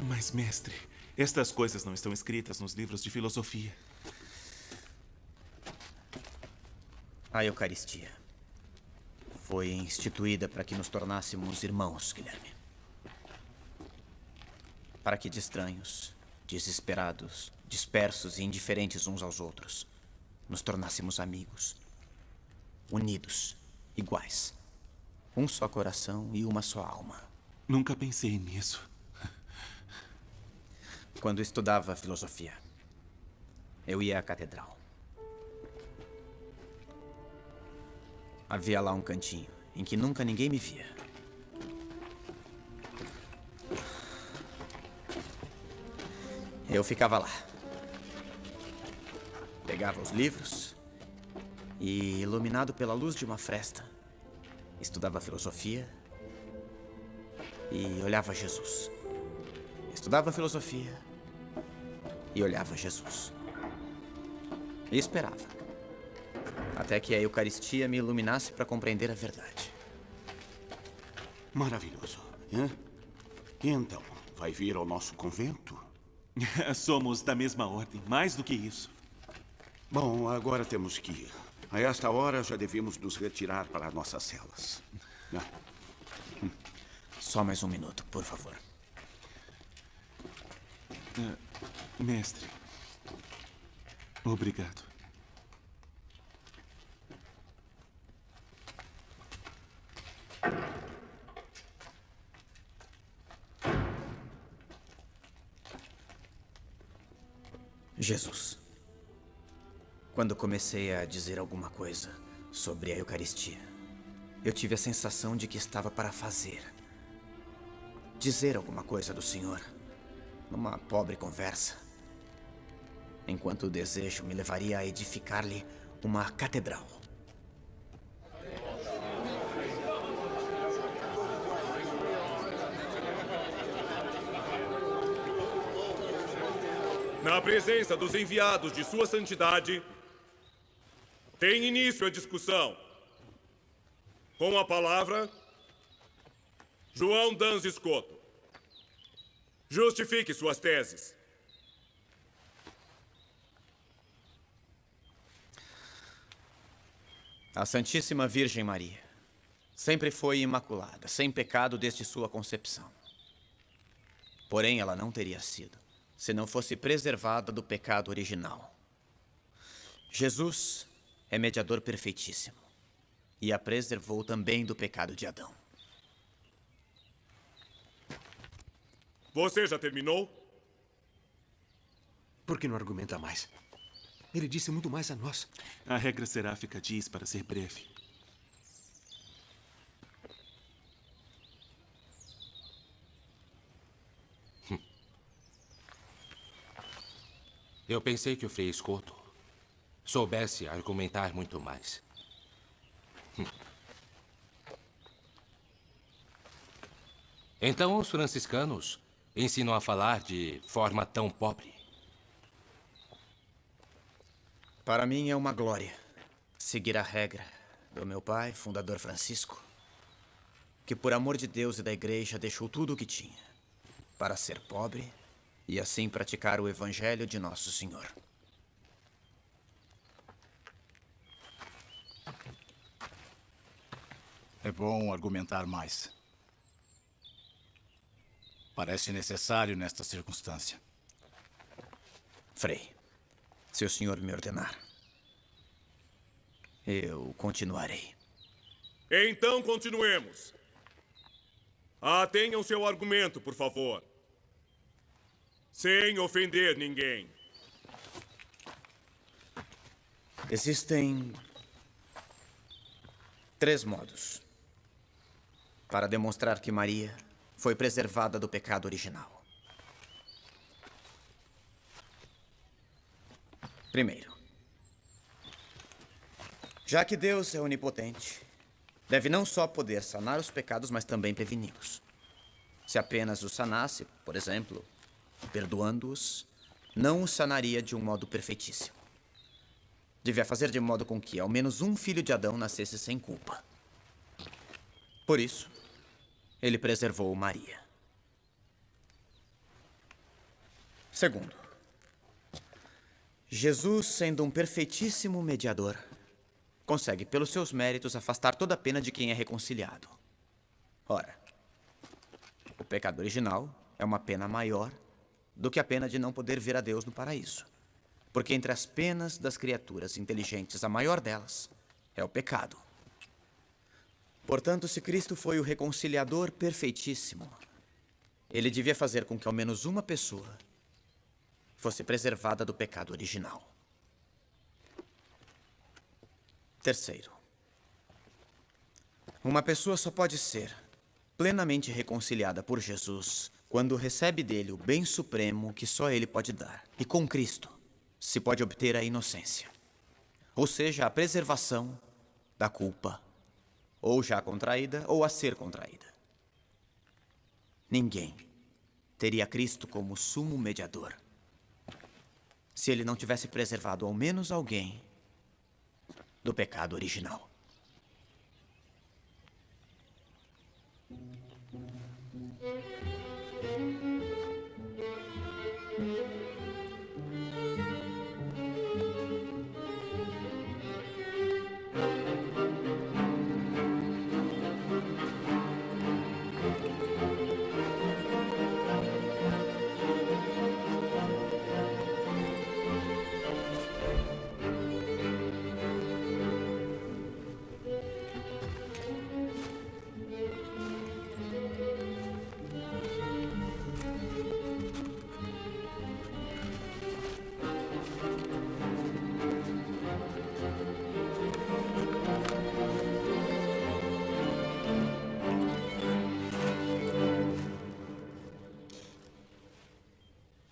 Mas, mestre, estas coisas não estão escritas nos livros de filosofia. A Eucaristia foi instituída para que nos tornássemos irmãos, Guilherme. Para que de estranhos, desesperados, dispersos e indiferentes uns aos outros, nos tornássemos amigos, unidos, iguais. Um só coração e uma só alma. Nunca pensei nisso. Quando estudava filosofia, eu ia à catedral. Havia lá um cantinho em que nunca ninguém me via. Eu ficava lá. Pegava os livros e, iluminado pela luz de uma fresta, estudava filosofia e olhava Jesus. Estudava filosofia e olhava Jesus. E esperava até que a Eucaristia me iluminasse para compreender a verdade. Maravilhoso. E então, vai vir ao nosso convento? Somos da mesma ordem, mais do que isso. Bom, agora temos que ir. A esta hora já devemos nos retirar para nossas celas. Só mais um minuto, por favor. Mestre, obrigado. Jesus, quando comecei a dizer alguma coisa sobre a Eucaristia, eu tive a sensação de que estava para dizer alguma coisa do Senhor, numa pobre conversa, enquanto o desejo me levaria a edificar-lhe uma catedral. Na presença dos enviados de Sua Santidade, tem início a discussão. Com a palavra, João Dans Escoto. Justifique suas teses. A Santíssima Virgem Maria sempre foi imaculada, sem pecado desde sua concepção. Porém, ela não teria sido se não fosse preservada do pecado original. Jesus é mediador perfeitíssimo e a preservou também do pecado de Adão. Você já terminou? Por que não argumenta mais? Ele disse muito mais a nós. A regra seráfica diz para ser breve. Eu pensei que o Frei Escoto soubesse argumentar muito mais. Então os franciscanos ensinam a falar de forma tão pobre. Para mim é uma glória seguir a regra do meu pai, fundador Francisco, que por amor de Deus e da igreja deixou tudo o que tinha para ser pobre e assim praticar o evangelho de Nosso Senhor. É bom argumentar mais. Parece necessário nesta circunstância. Frei, se o senhor me ordenar, eu continuarei. Então continuemos. Atenham seu argumento, por favor. Sem ofender ninguém. Existem 3 modos para demonstrar que Maria foi preservada do pecado original. Primeiro, já que Deus é onipotente, deve não só poder sanar os pecados, mas também preveni-los. Se apenas os sanasse, por exemplo, perdoando-os, não os sanaria de um modo perfeitíssimo. Devia fazer de modo com que ao menos um filho de Adão nascesse sem culpa. Por isso, ele preservou Maria. Segundo, Jesus, sendo um perfeitíssimo mediador, consegue, pelos seus méritos, afastar toda a pena de quem é reconciliado. Ora, o pecado original é uma pena maior do que a pena de não poder ver a Deus no paraíso. Porque entre as penas das criaturas inteligentes, a maior delas é o pecado. Portanto, se Cristo foi o reconciliador perfeitíssimo, ele devia fazer com que ao menos uma pessoa fosse preservada do pecado original. Terceiro, uma pessoa só pode ser plenamente reconciliada por Jesus quando recebe dele o bem supremo que só ele pode dar. E com Cristo se pode obter a inocência, ou seja, a preservação da culpa, ou já contraída ou a ser contraída. Ninguém teria Cristo como sumo mediador se ele não tivesse preservado ao menos alguém do pecado original.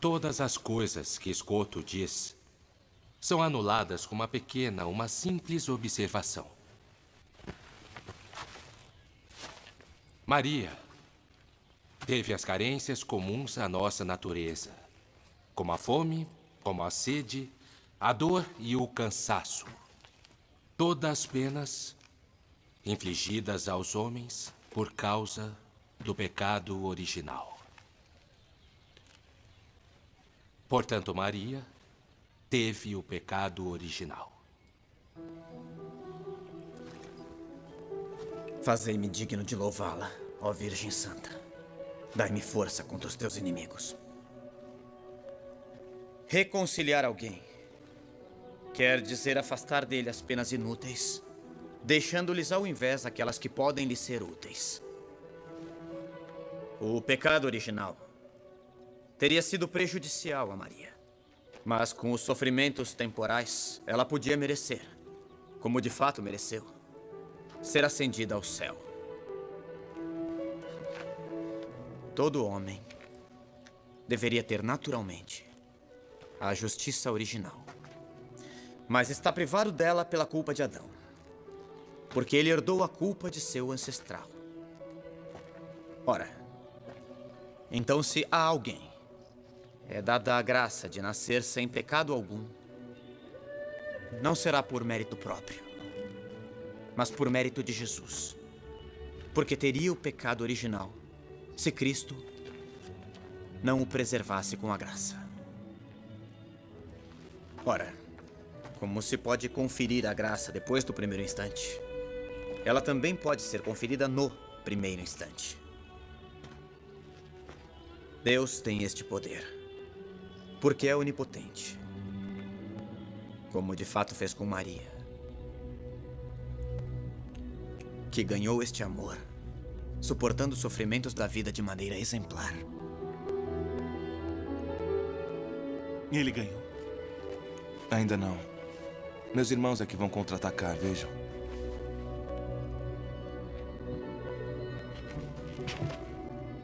Todas as coisas que Escoto diz são anuladas com uma simples observação. Maria teve as carências comuns à nossa natureza, como a fome, como a sede, a dor e o cansaço. Todas as penas infligidas aos homens por causa do pecado original. Portanto, Maria teve o pecado original. Fazei-me digno de louvá-la, ó Virgem Santa. Dai-me força contra os teus inimigos. Reconciliar alguém quer dizer afastar dele as penas inúteis, deixando-lhes ao invés aquelas que podem lhe ser úteis. O pecado original teria sido prejudicial a Maria, mas com os sofrimentos temporais, ela podia merecer, como de fato mereceu, ser ascendida ao céu. Todo homem deveria ter naturalmente a justiça original. Mas está privado dela pela culpa de Adão, porque ele herdou a culpa de seu ancestral. Ora, então se a alguém é dada a graça de nascer sem pecado algum, não será por mérito próprio, mas por mérito de Jesus, porque teria o pecado original se Cristo não o preservasse com a graça. Ora, como se pode conferir a graça depois do primeiro instante, ela também pode ser conferida no primeiro instante. Deus tem este poder, porque é onipotente, como de fato fez com Maria, que ganhou este amor, suportando os sofrimentos da vida de maneira exemplar. Ele ganhou? Ainda não. Meus irmãos é que vão contra-atacar, vejam.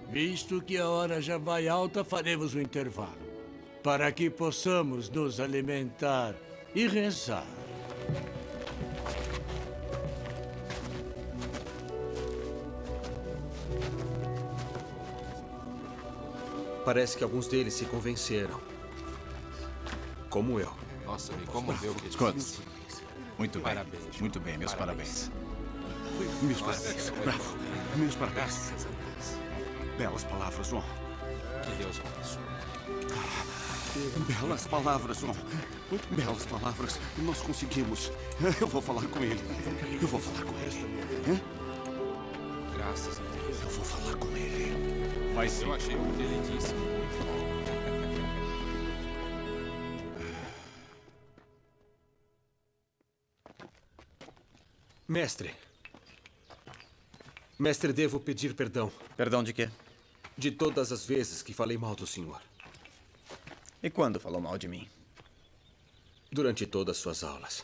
Visto que a hora já vai alta, faremos um intervalo, para que possamos nos alimentar e rezar. Parece que alguns deles se convenceram. Como eu. Nossa, me comoveu o que ele Scott, disse. muito bem. Parabéns. Muito bem, meus parabéns. Meus parabéns. Bravo. Meus parabéns. Belas palavras, João. Que Deus abençoe. Belas palavras, João. Belas palavras. Nós conseguimos. Eu vou falar com ele. Eu vou falar com ele. Graças a Deus. Eu vou falar com ele. Mas eu achei o que ele disse muito bom. Mestre. Mestre, devo pedir perdão. Perdão de quê? De todas as vezes que falei mal do senhor. E quando falou mal de mim? Durante todas as suas aulas.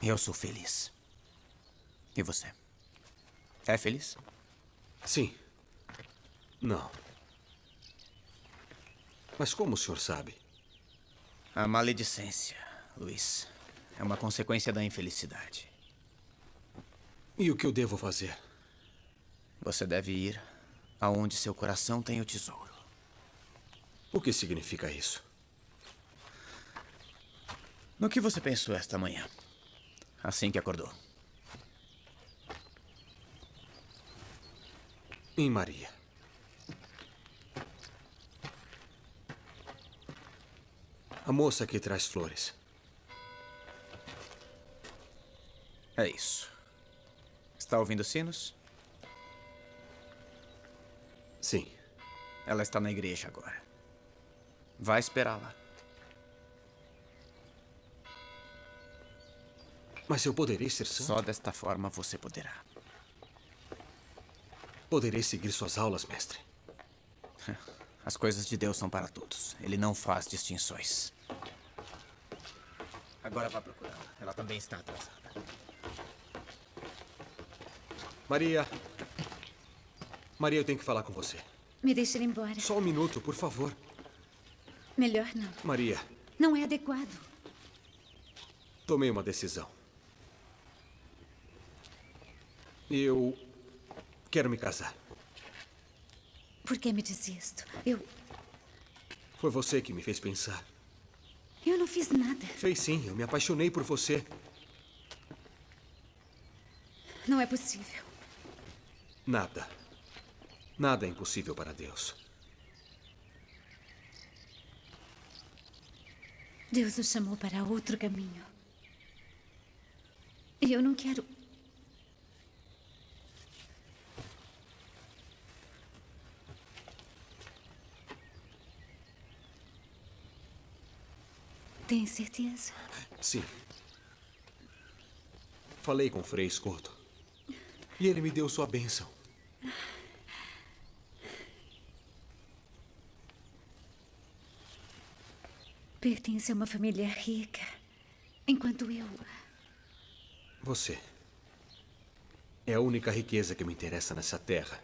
Eu sou feliz. E você? É feliz? Sim. Não. Mas como o senhor sabe? A maledicência, Luiz, é uma consequência da infelicidade. E o que eu devo fazer? Você deve ir aonde seu coração tem o tesouro. O que significa isso? No que você pensou esta manhã, assim que acordou? Em Maria. A moça que traz flores. É isso. Está ouvindo sinos? Sim. Ela está na igreja agora. Vai esperá-la. Mas eu poderei ser santo? Só desta forma você poderá. Poderei seguir suas aulas, mestre? As coisas de Deus são para todos. Ele não faz distinções. Agora vá procurá-la. Ela também está atrasada. Maria. Maria, eu tenho que falar com você. Me deixe ir embora. Só um minuto, por favor. Melhor não. Maria. Não é adequado. Tomei uma decisão. Eu quero me casar. Por que me diz isto? Foi você que me fez pensar. Eu não fiz nada. Fez sim, eu me apaixonei por você. Não é possível. Nada. Nada é impossível para Deus. Deus o chamou para outro caminho. E eu não quero... Tem certeza? Sim. Falei com o Frei Escoto. E ele me deu sua bênção. Pertence a uma família rica, enquanto eu... Você é a única riqueza que me interessa nessa terra.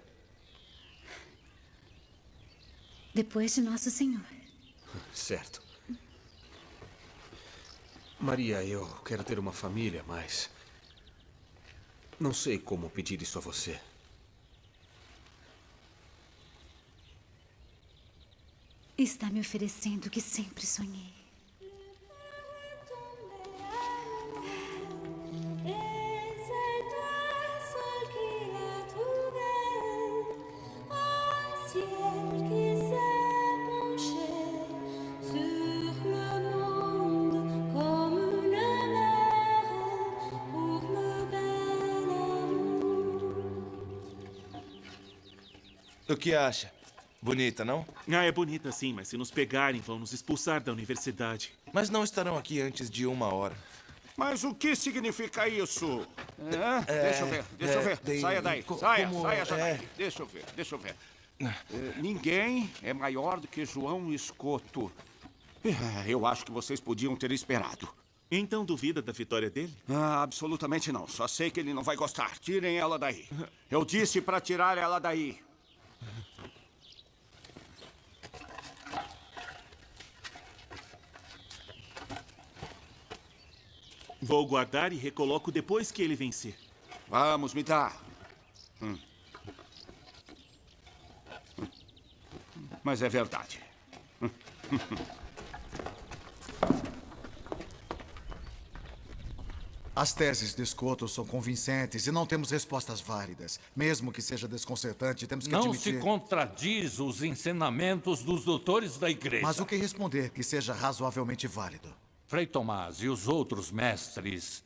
Depois de Nosso Senhor. Certo. Maria, eu quero ter uma família, mas não sei como pedir isso a você. Está me oferecendo o que sempre sonhei. O que acha? Bonita, não? Ah, é bonita sim, mas se nos pegarem, vão nos expulsar da universidade. Mas não estarão aqui antes de 1 hora. Mas o que significa isso? Deixa Deixa eu ver. Saia daí. Saia já daí. Deixa eu ver. Ninguém é maior do que João Escoto. Eu acho que vocês podiam ter esperado. Então duvida da vitória dele? Absolutamente não. Só sei que ele não vai gostar. Tirem ela daí. Eu disse para tirar ela daí. Vou guardar e recoloco depois que ele vencer. Vamos, me dá. Mas é verdade. As teses de Escoto são convincentes e não temos respostas válidas. Mesmo que seja desconcertante, temos que Não admitir... se contradiz os ensinamentos dos doutores da igreja. Mas o que responder que seja razoavelmente válido? Frei Tomás e os outros mestres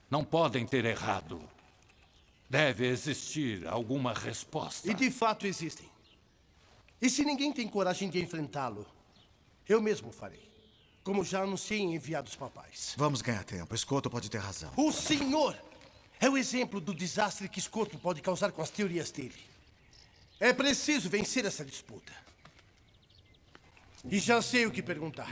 não podem ter errado. Deve existir alguma resposta. E de fato existem. E se ninguém tem coragem de enfrentá-lo, eu mesmo farei. Como já anunciei em enviados papais. Vamos ganhar tempo. Escoto pode ter razão. O senhor é o exemplo do desastre que Escoto pode causar com as teorias dele. É preciso vencer essa disputa. E já sei o que perguntar.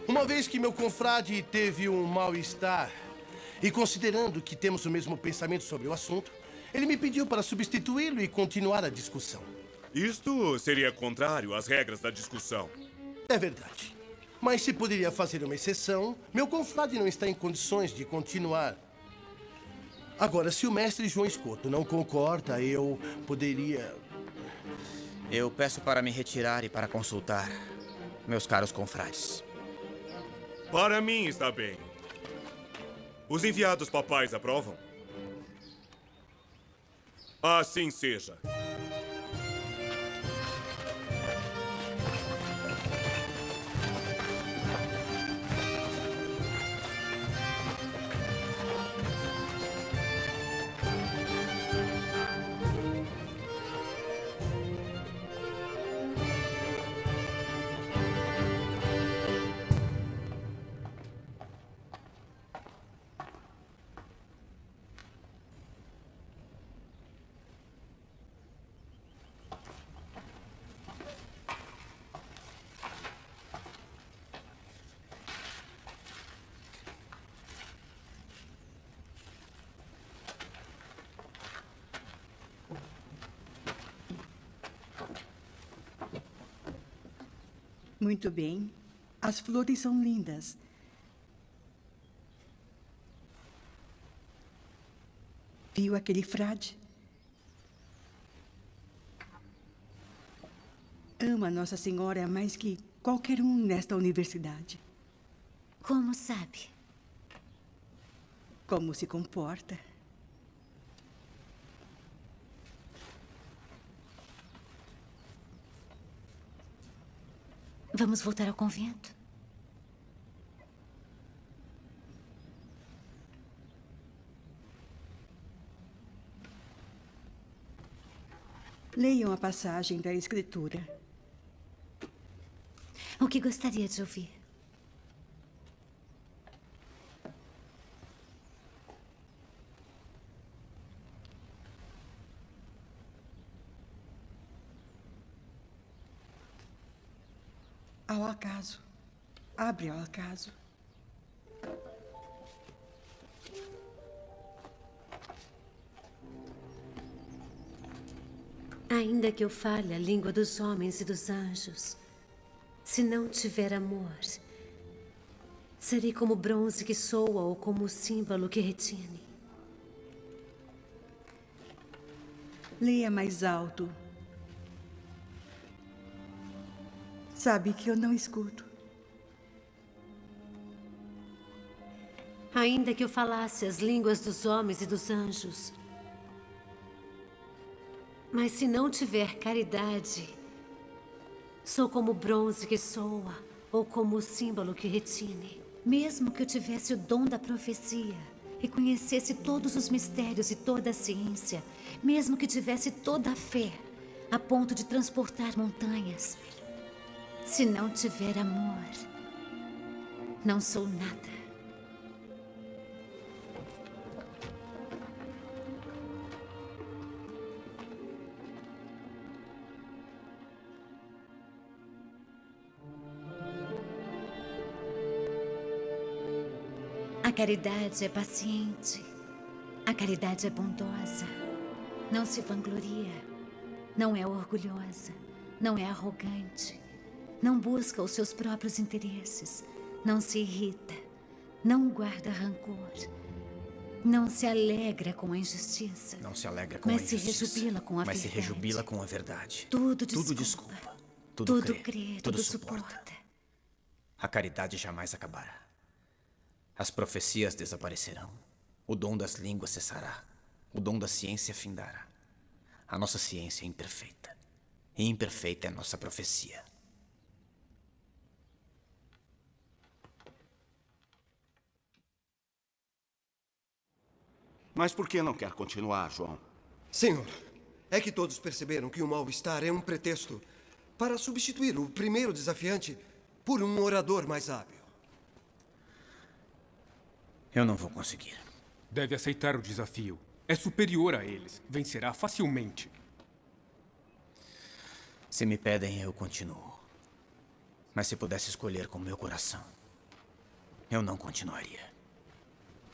Uma vez que meu confrade teve um mal-estar, e considerando que temos o mesmo pensamento sobre o assunto, ele me pediu para substituí-lo e continuar a discussão. Isto seria contrário às regras da discussão. É verdade. Mas se poderia fazer uma exceção, meu confrade não está em condições de continuar. Agora, se o mestre João Escoto não concorda, eu poderia... Eu peço para me retirar e para consultar meus caros confrades. Para mim está bem. Os enviados papais aprovam? Assim seja. Muito bem. As flores são lindas. Viu aquele frade? Ama Nossa Senhora mais que qualquer um nesta universidade. Como sabe? Como se comporta. Vamos voltar ao convento? Leiam a passagem da Escritura. O que gostaria de ouvir? Ao acaso. Abre ao acaso. Ainda que eu fale a língua dos homens e dos anjos, se não tiver amor, serei como bronze que soa ou como o símbolo que retine. Leia mais alto. Sabe que eu não escuto. Ainda que eu falasse as línguas dos homens e dos anjos, mas se não tiver caridade, sou como o bronze que soa ou como o símbolo que retine. Mesmo que eu tivesse o dom da profecia e conhecesse todos os mistérios e toda a ciência, mesmo que tivesse toda a fé, a ponto de transportar montanhas, se não tiver amor, não sou nada. A caridade é paciente. A caridade é bondosa. Não se vangloria. Não é orgulhosa. Não é arrogante. Não busca os seus próprios interesses. Não se irrita. Não guarda rancor. Não se alegra com a injustiça. Não se alegra com a Mas injustiça. se rejubila com a Mas se verdade. rejubila com a verdade. Tudo Tudo desculpa. desculpa. Tudo crê. crê. Tudo suporta. A caridade jamais acabará. As profecias desaparecerão. O dom das línguas cessará. O dom da ciência findará. A nossa ciência é imperfeita. E imperfeita é a nossa profecia. Mas por que não quer continuar, João? Senhor, é que todos perceberam que o mal-estar é um pretexto para substituir o primeiro desafiante por um orador mais hábil. Eu não vou conseguir. Deve aceitar o desafio. É superior a eles. Vencerá facilmente. Se me pedem, eu continuo. Mas se pudesse escolher com meu coração, eu não continuaria.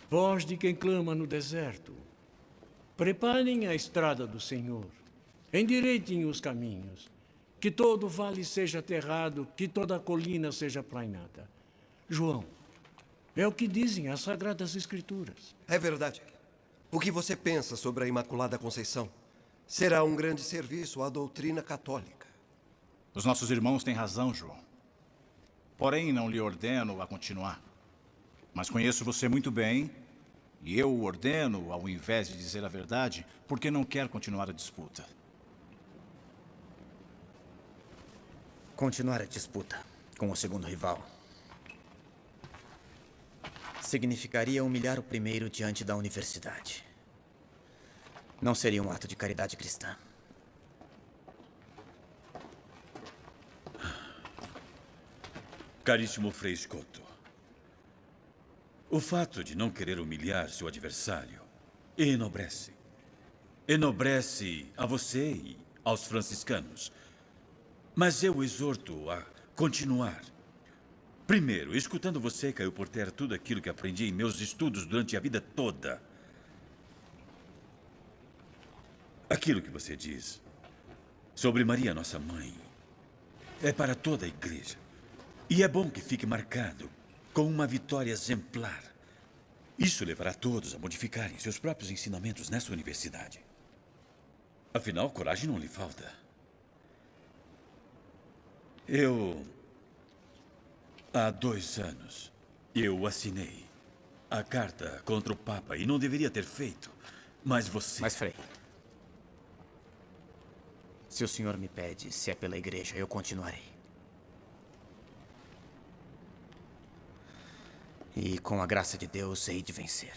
Voz de quem clama no deserto. Preparem a estrada do Senhor. Endireitem os caminhos. Que todo vale seja aterrado, que toda colina seja plainada. João, é o que dizem as Sagradas Escrituras. É verdade. O que você pensa sobre a Imaculada Conceição será um grande serviço à doutrina católica. Os nossos irmãos têm razão, João. Porém, não lhe ordeno a continuar. Mas conheço você muito bem, e eu o ordeno, ao invés de dizer a verdade, porque não quer continuar a disputa. Continuar a disputa com o segundo rival significaria humilhar o primeiro diante da universidade. Não seria um ato de caridade cristã. Caríssimo Frei Escoto, o fato de não querer humilhar seu adversário enobrece. Enobrece a você e aos franciscanos. Mas eu o exorto a continuar. Primeiro, escutando você, caiu por terra tudo aquilo que aprendi em meus estudos durante a vida toda. Aquilo que você diz sobre Maria, nossa mãe, é para toda a igreja. E é bom que fique marcado com uma vitória exemplar. Isso levará todos a modificarem seus próprios ensinamentos nessa universidade. Afinal, coragem não lhe falta. Há 2 anos, eu assinei a carta contra o Papa e não deveria ter feito, mas você... Mas, Frei, se o senhor me pede se é pela igreja, eu continuarei. E com a graça de Deus, hei de vencer.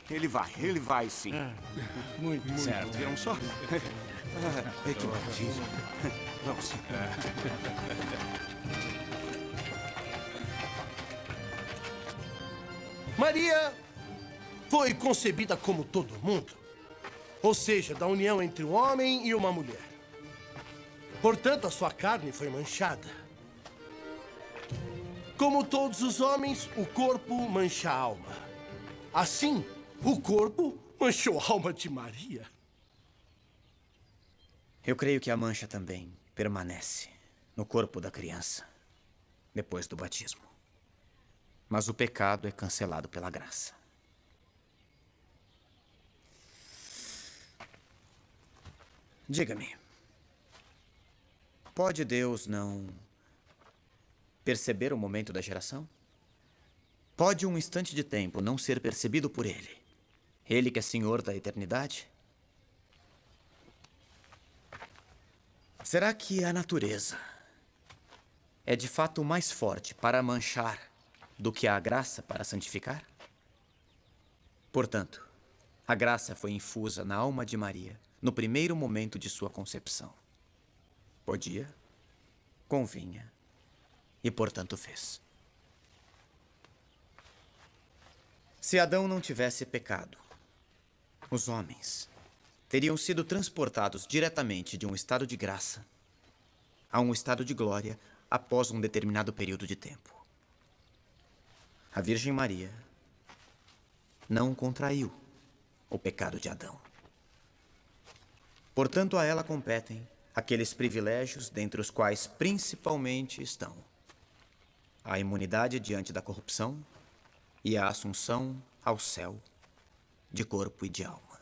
Ele vai sim. Muito certo. bom. Viram só? Que maravilha. Vamos. Maria foi concebida como todo mundo. ou seja, da união entre um homem e uma mulher. Portanto, a sua carne foi manchada. Como todos os homens, o corpo mancha a alma. Assim, o corpo manchou a alma de Maria. Eu creio que a mancha também permanece no corpo da criança depois do batismo. Mas o pecado é cancelado pela graça. Diga-me, pode Deus não perceber o momento da geração? Pode um instante de tempo não ser percebido por Ele? Ele que é Senhor da eternidade? Será que a natureza é de fato mais forte para manchar do que a graça para santificar? Portanto, a graça foi infusa na alma de Maria no primeiro momento de sua concepção. Podia, convinha e, portanto, fez. Se Adão não tivesse pecado, os homens teriam sido transportados diretamente de um estado de graça a um estado de glória após um determinado período de tempo. A Virgem Maria não contraiu o pecado de Adão. Portanto, a ela competem aqueles privilégios dentre os quais principalmente estão a imunidade diante da corrupção e a assunção ao céu de corpo e de alma.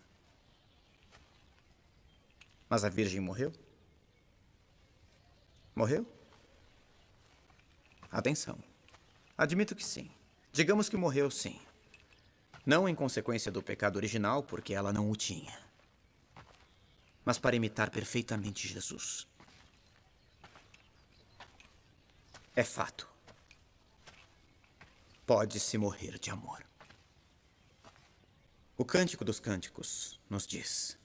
Mas a Virgem morreu? Morreu? Atenção. Admito que sim. Digamos que morreu, sim. Não em consequência do pecado original, porque ela não o tinha, mas para imitar perfeitamente Jesus. É fato. Pode-se morrer de amor. O Cântico dos Cânticos nos diz: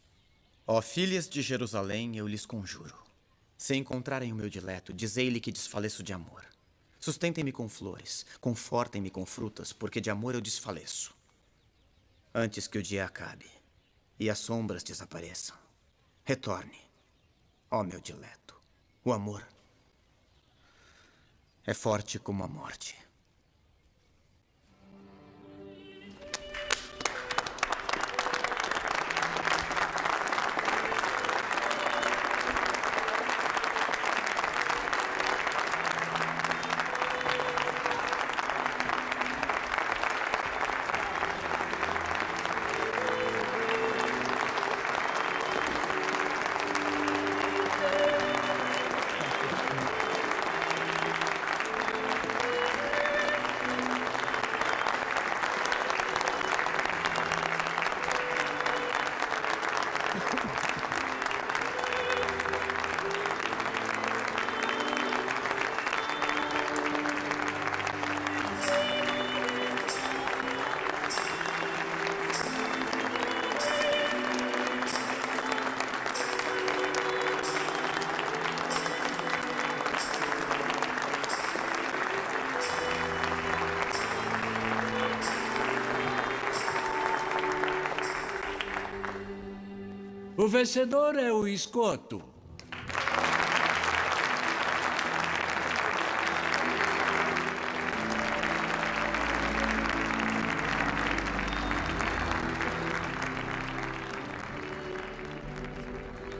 ó filhas de Jerusalém, eu lhes conjuro, se encontrarem o meu dileto, dizei-lhe que desfaleço de amor. Sustentem-me com flores, confortem-me com frutas, porque de amor eu desfaleço. Antes que o dia acabe e as sombras desapareçam, retorne, ó meu dileto. O amor é forte como a morte. O vencedor é o escoto.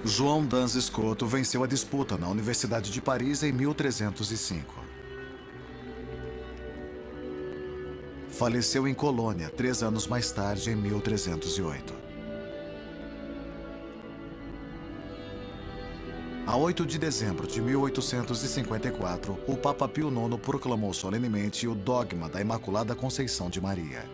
João Dans Escoto venceu a disputa na Universidade de Paris em 1305. Faleceu em Colônia 3 anos mais tarde, em 1308. A 8 de dezembro de 1854, o Papa Pio IX proclamou solenemente o dogma da Imaculada Conceição de Maria.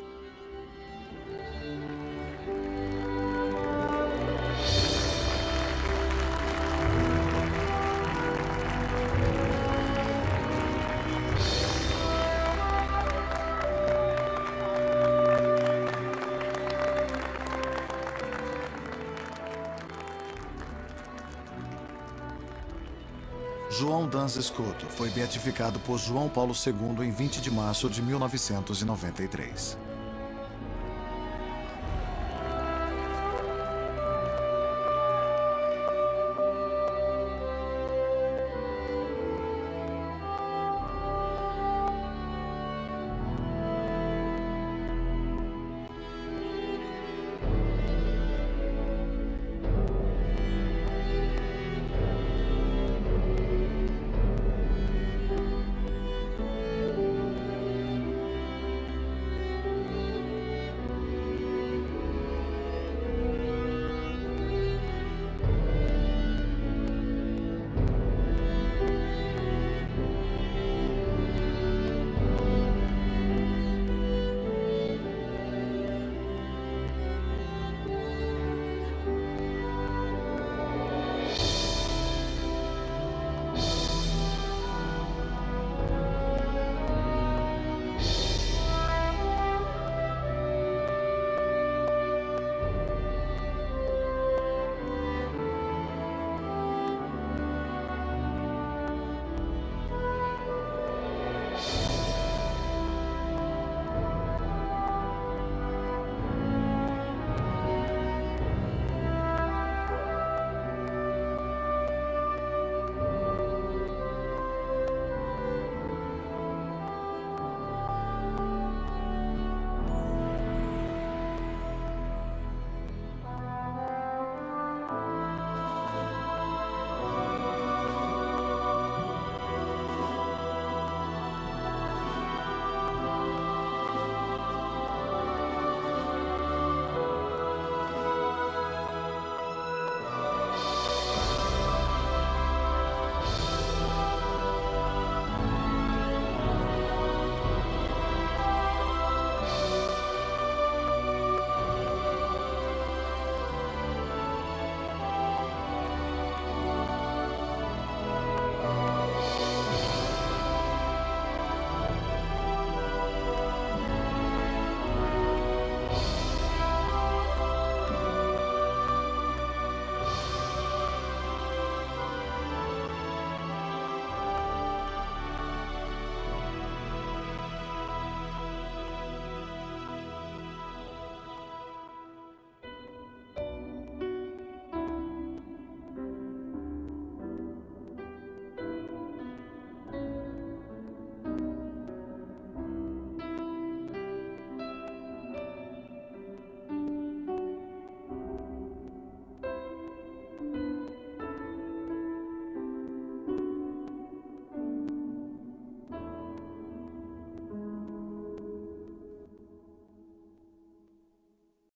João Dans Escoto foi beatificado por João Paulo II em 20 de março de 1993.